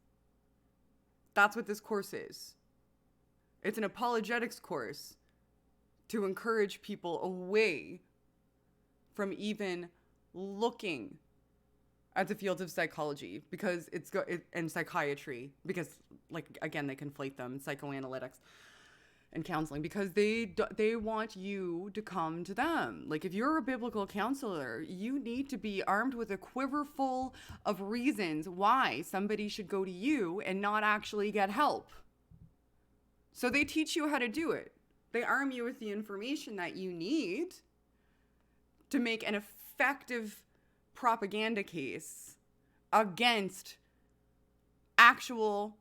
That's what this course is. It's an apologetics course to encourage people away from even looking at the fields of psychology because and psychiatry, because like again they conflate them, psychoanalytics and counseling, because they want you to come to them. Like if you're a biblical counselor, you need to be armed with a quiver full of reasons why somebody should go to you and not actually get help. So they teach you how to do it. They arm you with the information that you need to make an effective propaganda case against actual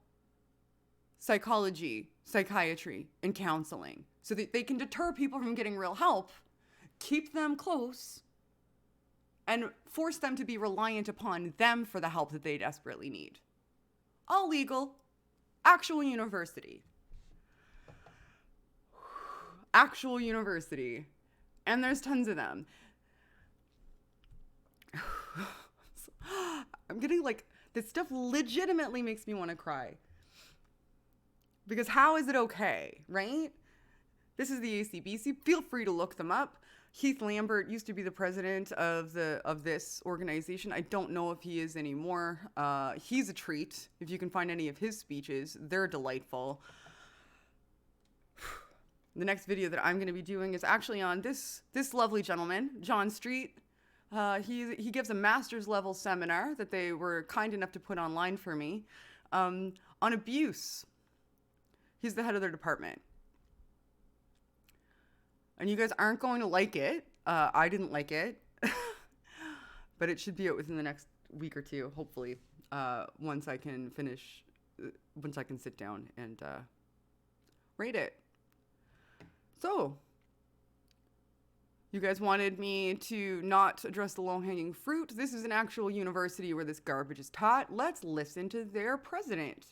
psychology, psychiatry, and counseling, so that they can deter people from getting real help, keep them close, and force them to be reliant upon them for the help that they desperately need. All legal, actual university. Actual university. And there's tons of them. I'm getting like, this stuff legitimately makes me want to cry. Because how is it okay, right? This is the ACBC. Feel free to look them up. Heath Lambert used to be the president of this organization. I don't know if he is anymore. He's a treat. If you can find any of his speeches, they're delightful. The next video that I'm going to be doing is actually on this lovely gentleman, John Street. He gives a master's level seminar that they were kind enough to put online for me on abuse. He's the head of their department. And you guys aren't going to like it. I didn't like it. But it should be out within the next week or two, hopefully, once I can sit down and rate it. So, you guys wanted me to not address the low-hanging fruit. This is an actual university where this garbage is taught. Let's listen to their president.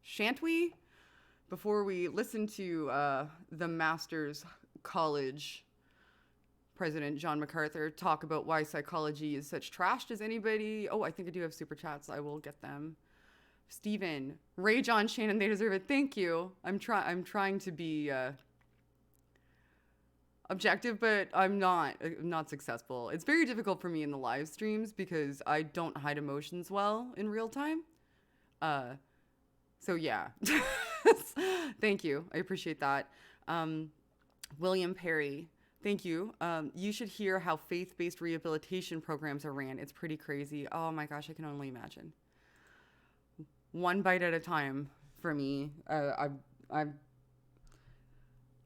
Shan't we? Before we listen to the Master's College President John MacArthur talk about why psychology is such trash. Does anybody... Oh, I think I do have super chats. I will get them. Stephen, Ray, John, Shannon, they deserve it. Thank you. I'm trying to be... objective, but I'm not successful. It's very difficult for me in the live streams because I don't hide emotions well in real time. So yeah. Thank you. I appreciate that. William Perry, thank you. You should hear how faith-based rehabilitation programs are ran. It's pretty crazy. Oh my gosh, I can only imagine. One bite at a time for me. I'm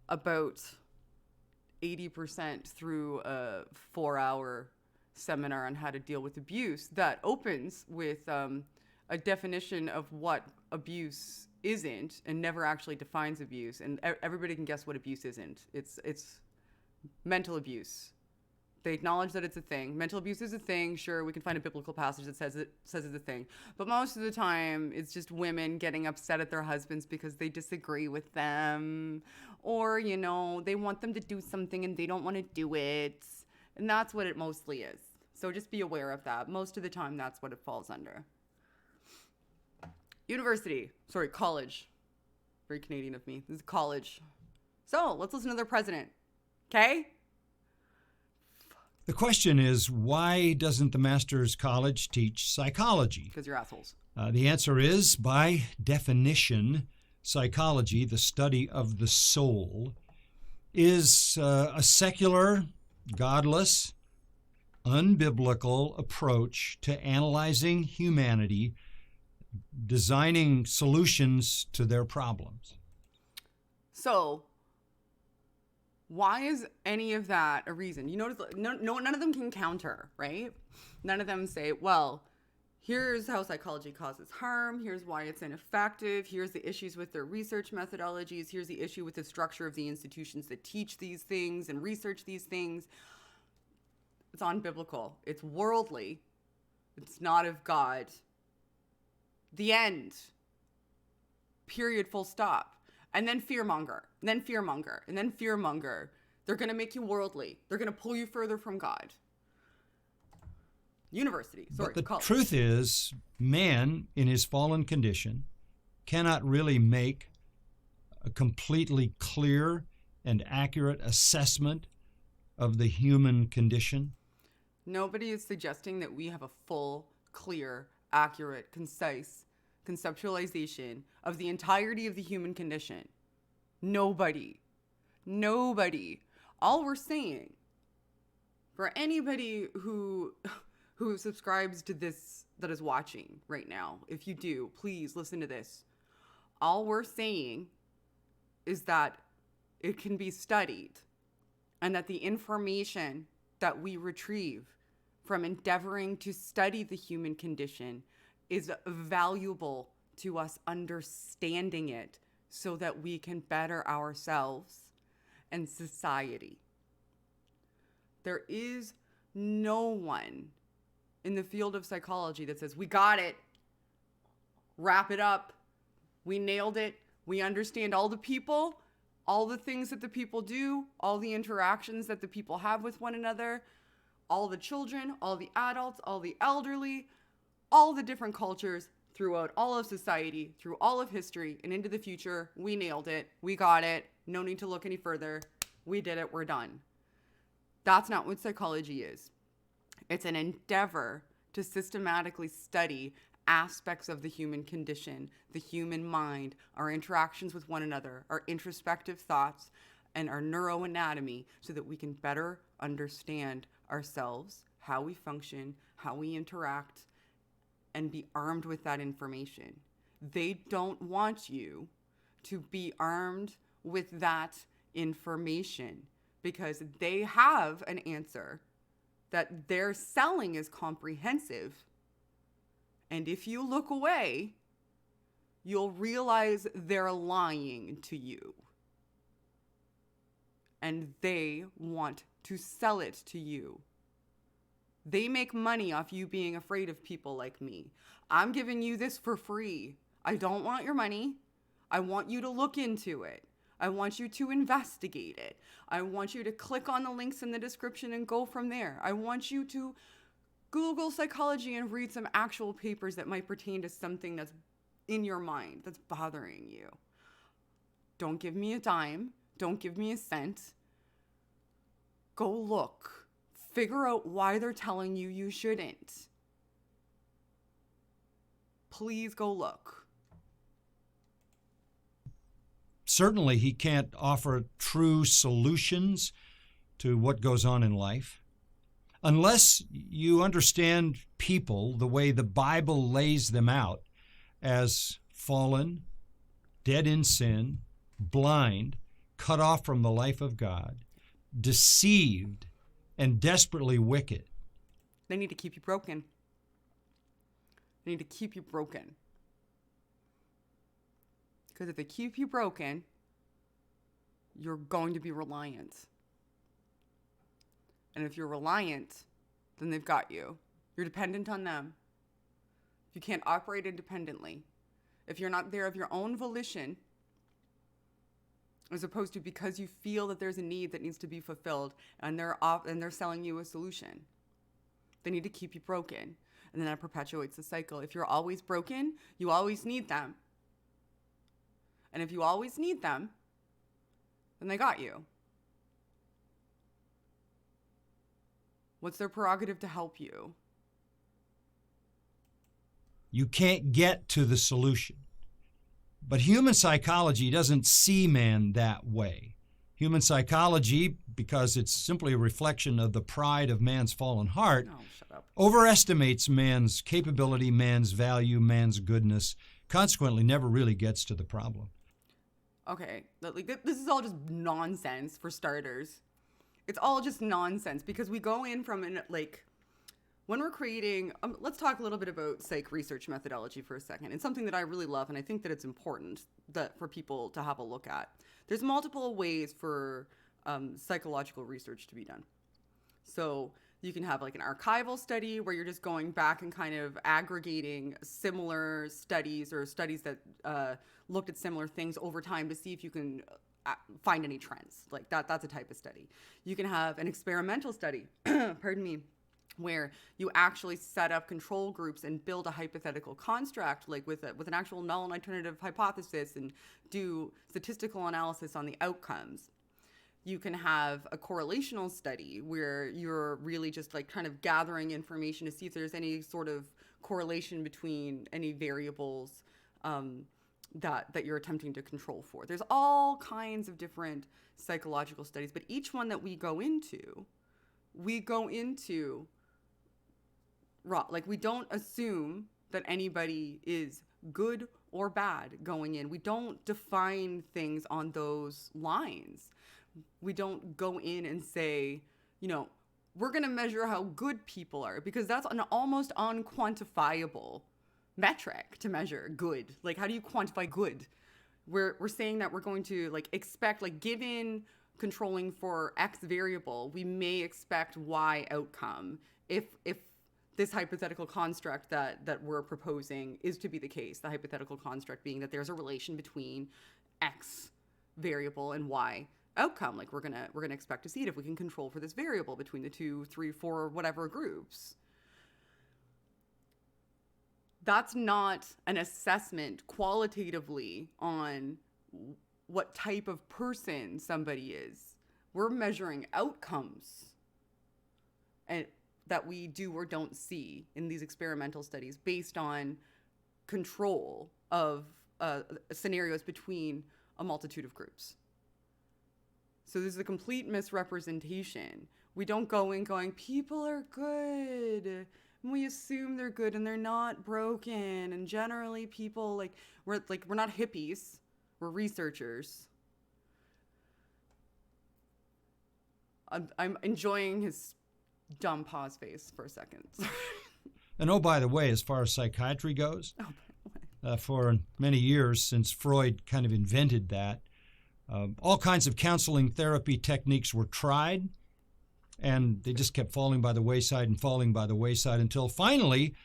about 80% through a 4-hour seminar on how to deal with abuse that opens with a definition of what abuse isn't and never actually defines abuse. And everybody can guess what abuse isn't. It's mental abuse. They acknowledge that it's a thing. Mental abuse is a thing. Sure, we can find a biblical passage that says it's a thing. But most of the time, it's just women getting upset at their husbands because they disagree with them. Or, you know, they want them to do something and they don't want to do it. And that's what it mostly is. So just be aware of that. Most of the time, that's what it falls under. College. Very Canadian of me. This is college. So let's listen to their president. Okay? The question is, why doesn't the Master's College teach psychology? Because you're assholes. The answer is, by definition, psychology, the study of the soul, is a secular, godless, unbiblical approach to analyzing humanity, designing solutions to their problems. So, why is any of that a reason? You notice none of them can counter, right? None of them say, well, here's how psychology causes harm. Here's why it's ineffective. Here's the issues with their research methodologies. Here's the issue with the structure of the institutions that teach these things and research these things. It's unbiblical. It's worldly. It's not of God. The end. Period. Full stop. And then fearmonger. And then fearmonger. And then fearmonger. They're going to make you worldly. They're going to pull you further from God. University. Sorry, but the college. truth is, man in his fallen condition cannot really make a completely clear and accurate assessment of the human condition. Nobody is suggesting that we have a full, clear, accurate, concise conceptualization of the entirety of the human condition. Nobody. All we're saying, for anybody who subscribes to this that is watching right now, if you do, please listen to this. All we're saying is that it can be studied and that the information that we retrieve from endeavoring to study the human condition is valuable to us understanding it so that we can better ourselves and society. There is no one in the field of psychology that says, we got it, wrap it up, we nailed it, we understand all the people, all the things that the people do, all the interactions that the people have with one another, all the children, all the adults, all the elderly, all the different cultures throughout all of society, through all of history, and into the future. We nailed it. We got it. No need to look any further. We did it. We're done. That's not what psychology is. It's an endeavor to systematically study aspects of the human condition, the human mind, our interactions with one another, our introspective thoughts, and our neuroanatomy so that we can better understand ourselves, how we function, how we interact, and be armed with that information. They don't want you to be armed with that information because they have an answer that they're selling as comprehensive. And if you look away, you'll realize they're lying to you. And they want to sell it to you. They make money off you being afraid of people like me. I'm giving you this for free. I don't want your money. I want you to look into it. I want you to investigate it. I want you to click on the links in the description and go from there. I want you to Google psychology and read some actual papers that might pertain to something that's in your mind, that's bothering you. Don't give me a dime. Don't give me a cent. Go look. Figure out why they're telling you you shouldn't. Please go look. Certainly, he can't offer true solutions to what goes on in life. Unless you understand people the way the Bible lays them out as fallen, dead in sin, blind, cut off from the life of God, deceived, and desperately wicked. They need to keep you broken. They need to keep you broken. Because if they keep you broken, you're going to be reliant. And if you're reliant, then they've got you. You're dependent on them. You can't operate independently. If you're not there of your own volition, as opposed to because you feel that there's a need that needs to be fulfilled and they're selling you a solution. They need to keep you broken. And then that perpetuates the cycle. If you're always broken, you always need them. And if you always need them, then they got you. What's their prerogative to help you? You can't get to the solution. But human psychology doesn't see man that way. Human psychology, because it's simply a reflection of the pride of man's fallen heart, overestimates man's capability, man's value, man's goodness, consequently never really gets to the problem. Okay, like this is all just nonsense for starters. It's all just nonsense because we go in from when we're creating, let's talk a little bit about psych research methodology for a second. It's something that I really love, and I think that it's important for people to have a look at. There's multiple ways for psychological research to be done. So you can have like an archival study where you're just going back and kind of aggregating similar studies or studies that looked at similar things over time to see if you can find any trends. Like that's a type of study. You can have an experimental study, pardon me, where you actually set up control groups and build a hypothetical construct, like with an actual null and alternative hypothesis, and do statistical analysis on the outcomes. You can have a correlational study where you're really just like kind of gathering information to see if there's any sort of correlation between any variables that you're attempting to control for. There's all kinds of different psychological studies, but each one that we go into raw. Like, we don't assume that anybody is good or bad going in. We don't define things on those lines. We don't go in and say, we're going to measure how good people are, because that's an almost unquantifiable metric to measure good. Like, how do you quantify good? We're saying that we're going to expect, given controlling for X variable, we may expect Y outcome if this hypothetical construct that we're proposing is to be the case. The hypothetical construct being that there's a relation between X variable and Y outcome. Like, we're gonna expect to see it if we can control for this variable between the 2, 3, 4, whatever groups. That's not an assessment qualitatively on what type of person somebody is. We're measuring outcomes and that we do or don't see in these experimental studies based on control of scenarios between a multitude of groups. So this is a complete misrepresentation. We don't go in going, people are good, and we assume they're good and they're not broken, and generally people we're not hippies, we're researchers. I'm enjoying his dumb pause face for a second. And oh, by the way, as far as psychiatry goes, for many years since Freud kind of invented that, all kinds of counseling therapy techniques were tried, and they just kept falling by the wayside until finally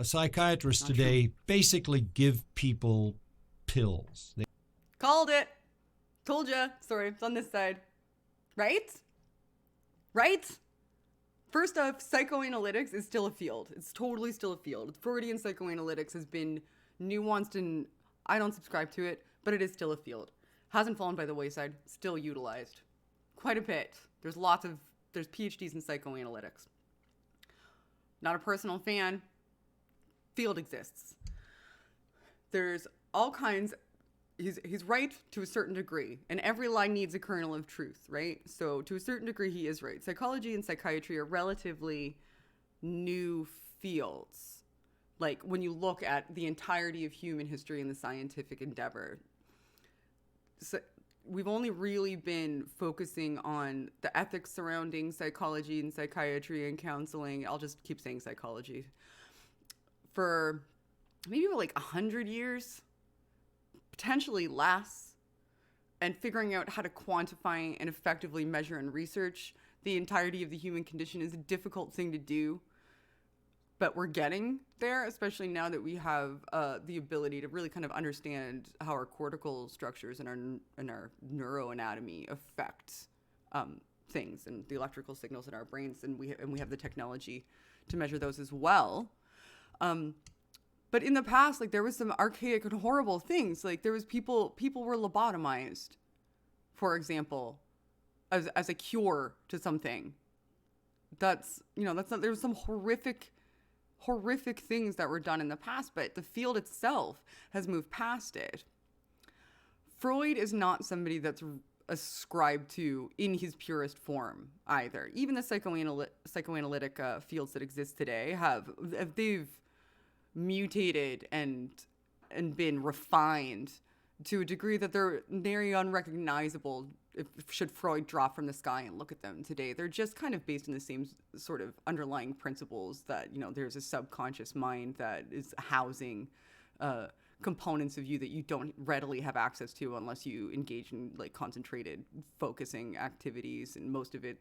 psychiatrists today basically give people pills. Called it. Told ya. Sorry, it's on this side. Right? First off, psychoanalytics is still a field. It's totally still a field. Freudian psychoanalytics has been nuanced, and I don't subscribe to it, but it is still a field. Hasn't fallen by the wayside, still utilized. Quite a bit. There's PhDs in psychoanalytics. Not a personal fan. Field exists. There's all kinds. He's right to a certain degree, and every lie needs a kernel of truth, right? So to a certain degree, he is right. Psychology and psychiatry are relatively new fields. Like, when you look at the entirety of human history and the scientific endeavor, so we've only really been focusing on the ethics surrounding psychology and psychiatry and counseling. I'll just keep saying psychology. For maybe 100 years, potentially less, and figuring out how to quantify and effectively measure and research the entirety of the human condition is a difficult thing to do. But we're getting there, especially now that we have the ability to really kind of understand how our cortical structures and our neuroanatomy affect things and the electrical signals in our brains, and we have the technology to measure those as well. But in the past, like, there was some archaic and horrible things. Like, there was people were lobotomized, for example, as a cure to something. That's not, there was some horrific things that were done in the past, but the field itself has moved past it. Freud is not somebody that's ascribed to in his purest form either. Even the psychoanalytic fields that exist today they've mutated and been refined to a degree that they're nearly unrecognizable should Freud drop from the sky and look at them today. They're just kind of based on the same sort of underlying principles that, there's a subconscious mind that is housing components of you that you don't readily have access to unless you engage in like concentrated focusing activities, and most of it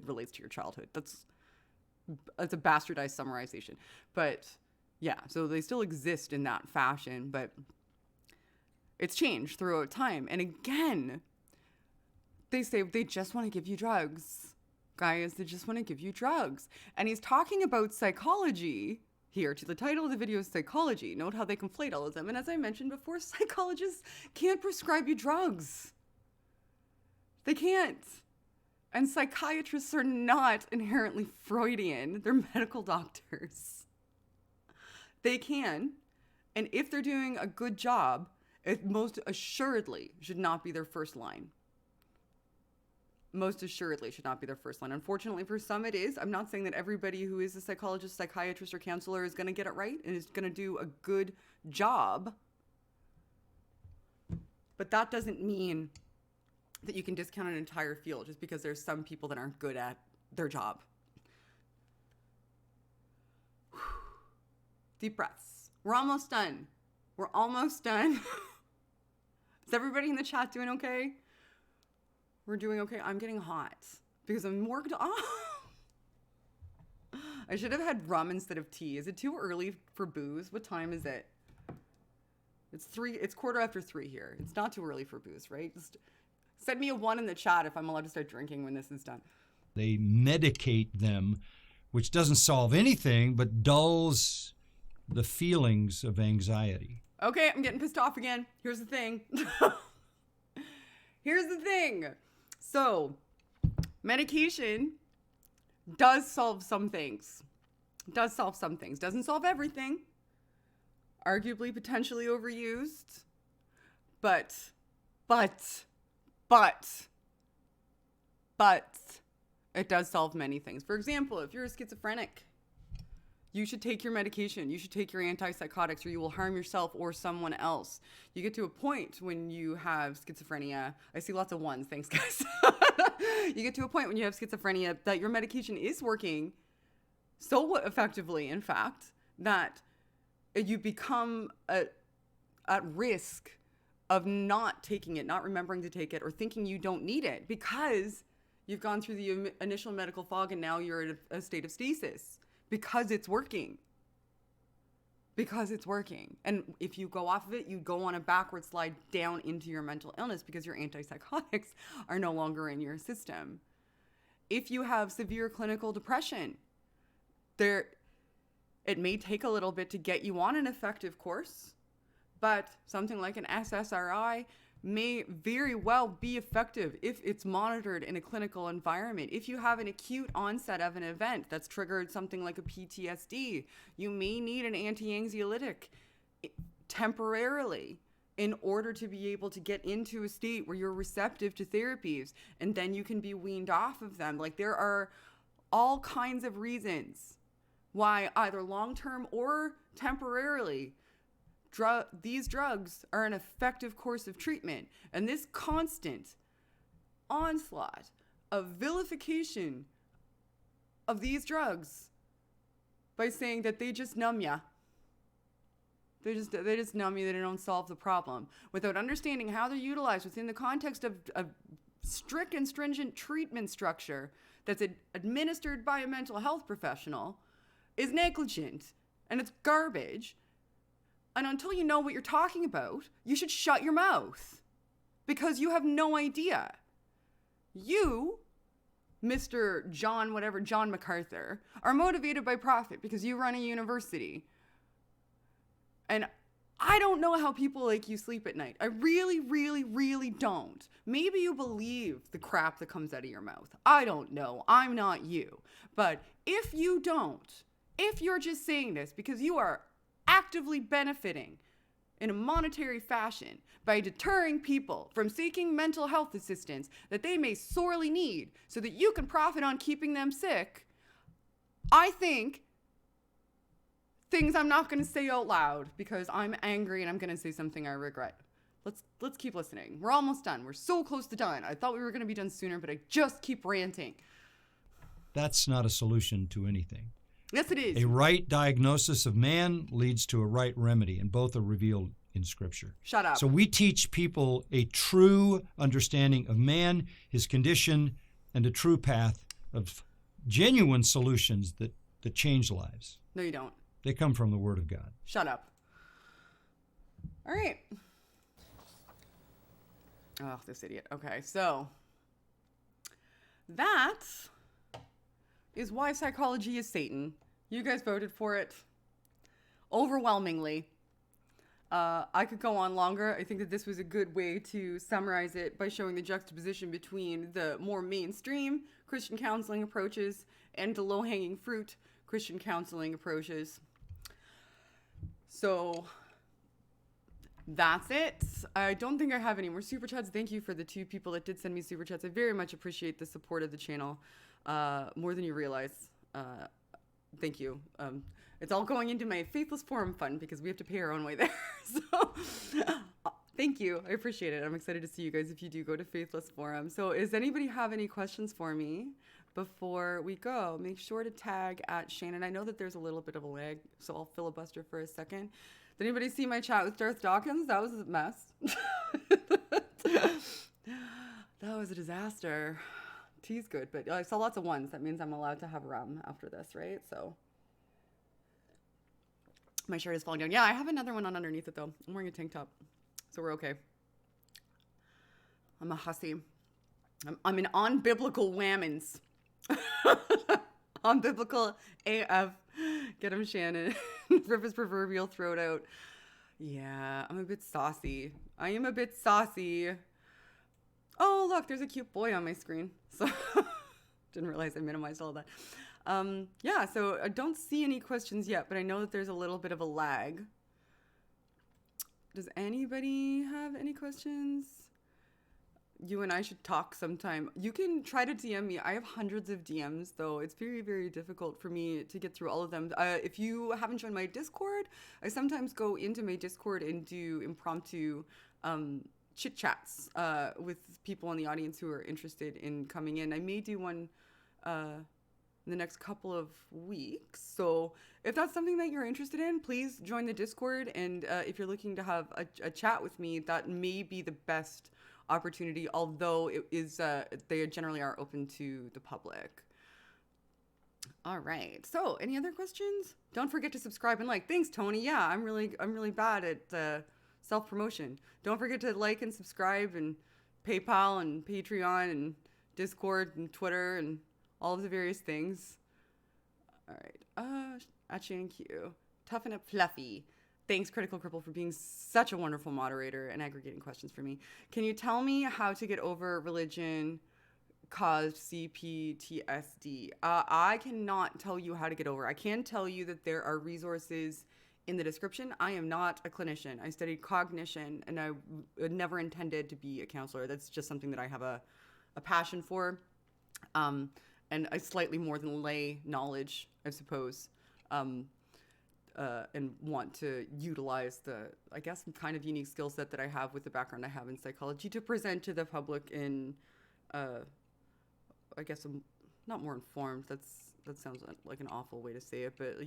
relates to your childhood. That's a bastardized summarization, but yeah, so they still exist in that fashion, but it's changed throughout time. And again, they say they just want to give you drugs. Guys, they just want to give you drugs. And he's talking about psychology here. To the title of the video is Psychology. Note how they conflate all of them. And as I mentioned before, psychologists can't prescribe you drugs. They can't. And psychiatrists are not inherently Freudian. They're medical doctors. They can, and if they're doing a good job, it most assuredly should not be their first line. Most assuredly should not be their first line. Unfortunately, for some it is. I'm not saying that everybody who is a psychologist, psychiatrist, or counselor is going to get it right and is going to do a good job. But that doesn't mean that you can discount an entire field just because there's some people that aren't good at their job. Deep breaths. We're almost done. We're almost done. Is everybody in the chat doing okay? We're doing okay. I'm getting hot because I'm more... I should have had rum instead of tea. Is it too early for booze? What time is it? It's 3:15 here. It's not too early for booze, right? Just send me a 1 in the chat if I'm allowed to start drinking when this is done. They medicate them, which doesn't solve anything but dulls the feelings of anxiety. Okay, I'm getting pissed off again. Here's the thing. So, medication does solve some things. Doesn't solve everything. Arguably, potentially overused. But it does solve many things. For example, if you're a schizophrenic, you should take your medication. You should take your antipsychotics, or you will harm yourself or someone else. You get to a point when you have schizophrenia. I see lots of ones. Thanks, guys. You get to a point when you have schizophrenia that your medication is working so effectively, in fact, that you become at risk of not taking it, not remembering to take it, or thinking you don't need it because you've gone through the initial medical fog and now you're in a state of stasis. Because it's working. And if you go off of it, you go on a backward slide down into your mental illness because your antipsychotics are no longer in your system. If you have severe clinical depression, it may take a little bit to get you on an effective course, but something like an SSRI may very well be effective if it's monitored in a clinical environment. If you have an acute onset of an event that's triggered something like a PTSD, you may need an anti-anxiolytic temporarily in order to be able to get into a state where you're receptive to therapies, and then you can be weaned off of them. Like, there are all kinds of reasons why either long-term or temporarily these drugs are an effective course of treatment. And this constant onslaught of vilification of these drugs by saying that they just numb ya. They just numb you, they don't solve the problem, without understanding how they're utilized within the context of a strict and stringent treatment structure that's administered by a mental health professional, is negligent, and it's garbage. And until you know what you're talking about, you should shut your mouth, because you have no idea. You, Mr. John MacArthur, are motivated by profit because you run a university. And I don't know how people like you sleep at night. I really, really, really don't. Maybe you believe the crap that comes out of your mouth. I don't know. I'm not you. But if you don't, if you're just saying this because you are actively benefiting in a monetary fashion by deterring people from seeking mental health assistance that they may sorely need so that you can profit on keeping them sick, I think things I'm not going to say out loud because I'm angry and I'm going to say something I regret. Let's keep listening. We're almost done. We're so close to done. I thought we were going to be done sooner, but I just keep ranting. That's not a solution to anything. Yes, it is. A right diagnosis of man leads to a right remedy, and both are revealed in Scripture. Shut up. So we teach people a true understanding of man, his condition, and a true path of genuine solutions that change lives. No, you don't. They come from the Word of God. Shut up. All right. Oh, this idiot. Okay, so that is why psychology is Satan. You guys voted for it overwhelmingly. I could go on longer. I think that this was a good way to summarize it by showing the juxtaposition between the more mainstream Christian counseling approaches and the low-hanging fruit Christian counseling approaches. So that's it. I don't think I have any more super chats. Thank you for the 2 people that did send me super chats. I very much appreciate the support of the channel, more than you realize. Thank you. It's all going into my Faithless Forum fund because we have to pay our own way there. So thank you. I appreciate it. I'm excited to see you guys if you do go to Faithless Forum. So does anybody have any questions for me before we go? Make sure to tag at Shannon. I know that there's a little bit of a lag, so I'll filibuster for a second. Did anybody see my chat with Darth Dawkins? That was a mess. That was a disaster. Tea's good, but I saw lots of ones. That means I'm allowed to have rum after this, right? So my shirt is falling down. Yeah, I have another one on underneath it, though. I'm wearing a tank top, so we're okay. I'm a hussy. I'm an unbiblical whammons. Unbiblical AF. Get him, Shannon. Rip his proverbial throat out. Yeah, I'm a bit saucy. I am a bit saucy. Oh, look, there's a cute boy on my screen. So didn't realize I minimized all that. Yeah, so I don't see any questions yet, but I know that there's a little bit of a lag. Does anybody have any questions? You and I should talk sometime. You can try to DM me. I have hundreds of DMs, though. It's very, very difficult for me to get through all of them. If you haven't joined my Discord, I sometimes go into my Discord and do impromptu chit chats with people in the audience who are interested in coming in. I may do one in the next couple of weeks. So if that's something that you're interested in, please join the Discord. And if you're looking to have a chat with me, that may be the best opportunity, although it is they generally are open to the public. All right, so any other questions? Don't forget to subscribe and like. Thanks, Tony. Yeah, I'm really bad at self-promotion. Don't forget to like and subscribe, and PayPal and Patreon and Discord and Twitter and all of the various things. All right, at Shannon Q. Toughen up, Fluffy. Thanks, Critical Cripple, for being such a wonderful moderator and aggregating questions for me. Can you tell me how to get over religion caused CPTSD? I cannot tell you how to get over. I can tell you that there are resources in the description. I am not a clinician. I studied cognition, and I never intended to be a counselor. That's just something that I have a passion for, and a slightly more than lay knowledge, I suppose. And want to utilize the, I guess, kind of unique skill set that I have with the background I have in psychology to present to the public in, I guess, not more informed. That sounds like an awful way to say it, but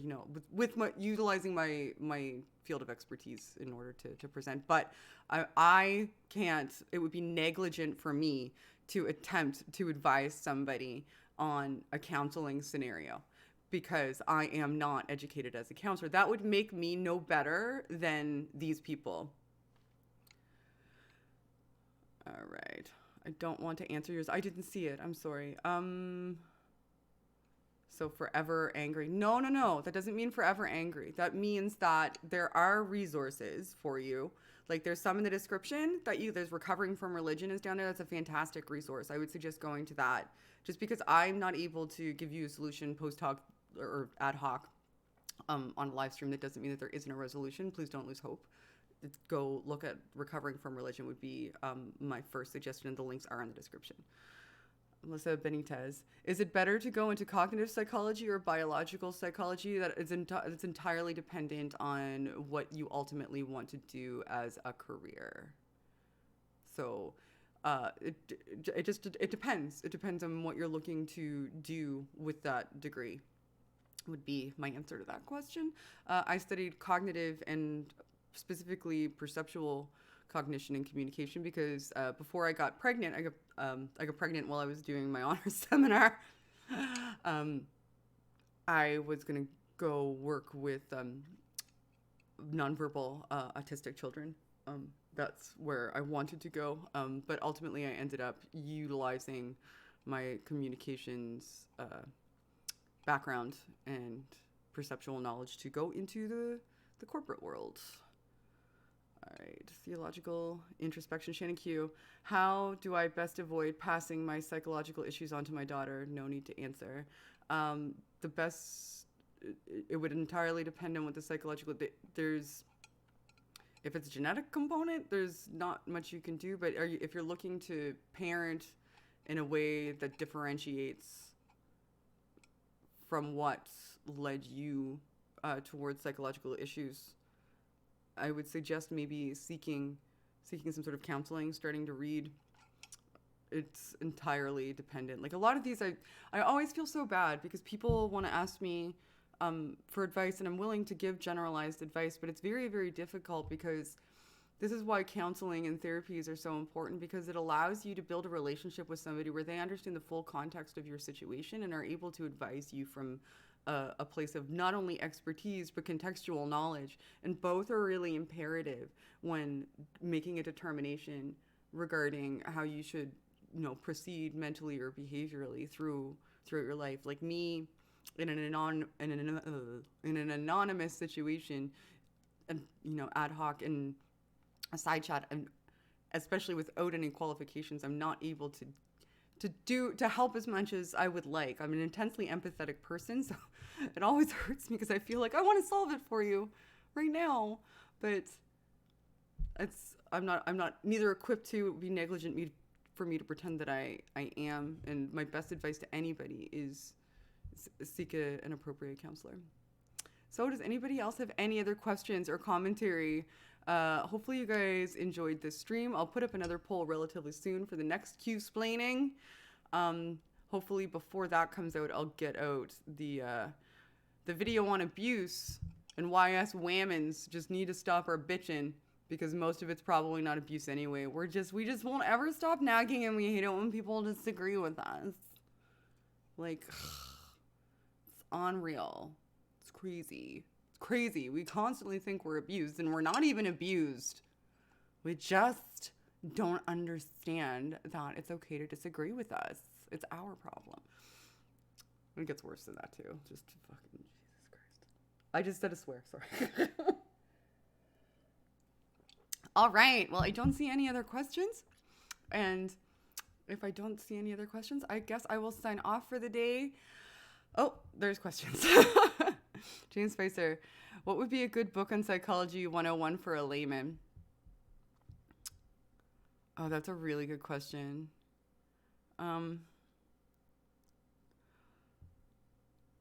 with utilizing my field of expertise in order to present. But I can't. It would be negligent for me to attempt to advise somebody on a counseling scenario, because I am not educated as a counselor. That would make me no better than these people. All right. I don't want to answer yours. I didn't see it. I'm sorry. So forever angry. No. That doesn't mean forever angry. That means that there are resources for you. Like there's some in the description there's recovering from religion is down there. That's a fantastic resource. I would suggest going to that. Just because I'm not able to give you a solution post hoc or ad hoc on a live stream, that doesn't mean that there isn't a resolution. Please don't lose hope. Go look at recovering from religion would be my first suggestion, and the links are in the description. Melissa Benitez, is it better to go into cognitive psychology or biological psychology? It's entirely dependent on what you ultimately want to do as a career. So it depends. It depends on what you're looking to do with that degree, would be my answer to that question. I studied cognitive and specifically perceptual cognition and communication because before I got pregnant, I got pregnant while I was doing my honors seminar. I was going to go work with nonverbal autistic children. That's where I wanted to go. But ultimately I ended up utilizing my communications background and perceptual knowledge to go into the corporate world. All right, theological introspection, Shannon Q. How do I best avoid passing my psychological issues on to my daughter? No need to answer. It would entirely depend on what the psychological, if it's a genetic component, there's not much you can do, but if you're looking to parent in a way that differentiates from what led you towards psychological issues, I would suggest maybe seeking some sort of counseling, starting to read. It's entirely dependent. Like a lot of these, I always feel so bad because people want to ask me for advice, and I'm willing to give generalized advice, but it's very, very difficult because this is why counseling and therapies are so important, because it allows you to build a relationship with somebody where they understand the full context of your situation and are able to advise you from a place of not only expertise but contextual knowledge, and both are really imperative when making a determination regarding how you should, proceed mentally or behaviorally throughout your life. Like me, in an anonymous situation, and ad hoc in a side chat, and especially without any qualifications, I'm not able to help as much as I would like. I'm an intensely empathetic person, so it always hurts me because I feel like I want to solve it for you right now, but I'm not neither equipped to be negligent for me to pretend that I am. And my best advice to anybody is seek an appropriate counselor. So does anybody else have any other questions or commentary? Hopefully you guys enjoyed this stream. I'll put up another poll relatively soon for the next Qsplaining. Hopefully before that comes out, I'll get out the video on abuse and why us whammons just need to stop our bitching, because most of it's probably not abuse anyway. We just won't ever stop nagging, and we hate it when people disagree with us. Like, it's unreal. It's crazy. It's crazy. We constantly think we're abused, and we're not even abused. We just don't understand that it's okay to disagree with us. It's our problem. It gets worse than that too. Just fucking Jesus Christ. I just said a swear. Sorry. All right. Well, I don't see any other questions. And if I don't see any other questions, I guess I will sign off for the day. Oh, there's questions. James Spicer, what would be a good book on psychology 101 for a layman? Oh, that's a really good question.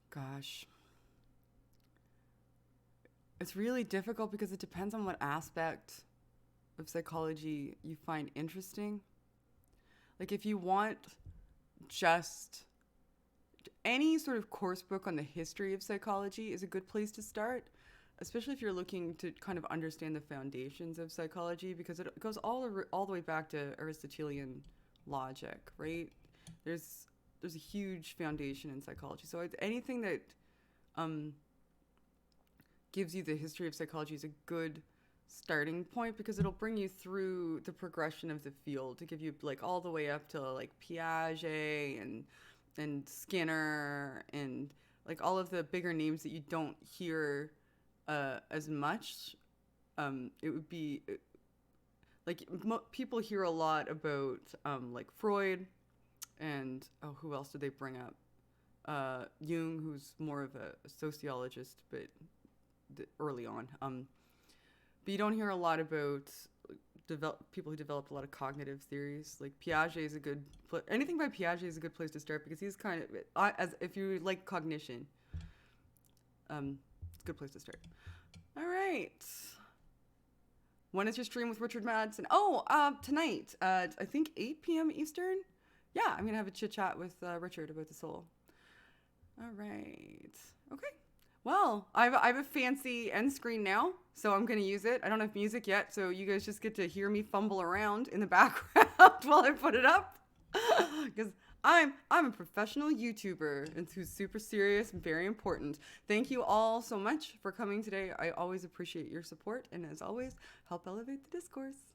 Gosh. It's really difficult because it depends on what aspect of psychology you find interesting. Like if you want just any sort of course book on the history of psychology is a good place to start, especially if you're looking to kind of understand the foundations of psychology, because it goes all the way back to Aristotelian logic, right? There's a huge foundation in psychology. So it's anything that gives you the history of psychology is a good starting point, because it'll bring you through the progression of the field to give you like all the way up to like Piaget and Skinner and like all of the bigger names that you don't hear as much. It would be like people hear a lot about like Freud, and who else did they bring up? Jung, who's more of a sociologist, but early on. But you don't hear a lot about people who developed a lot of cognitive theories. Like Piaget is a good anything by Piaget is a good place to start, because he's kind of as if you like cognition, it's a good place to start. All right. When is your stream with Richard Madsen? Tonight at I think 8 p.m. Eastern. Yeah, I'm gonna have a chit chat with Richard about the soul. All right. Okay. Well, I have a fancy end screen now, so I'm going to use it. I don't have music yet, so you guys just get to hear me fumble around in the background while I put it up. Because I'm a professional YouTuber, and who's super serious and very important. Thank you all so much for coming today. I always appreciate your support, and as always, help elevate the discourse.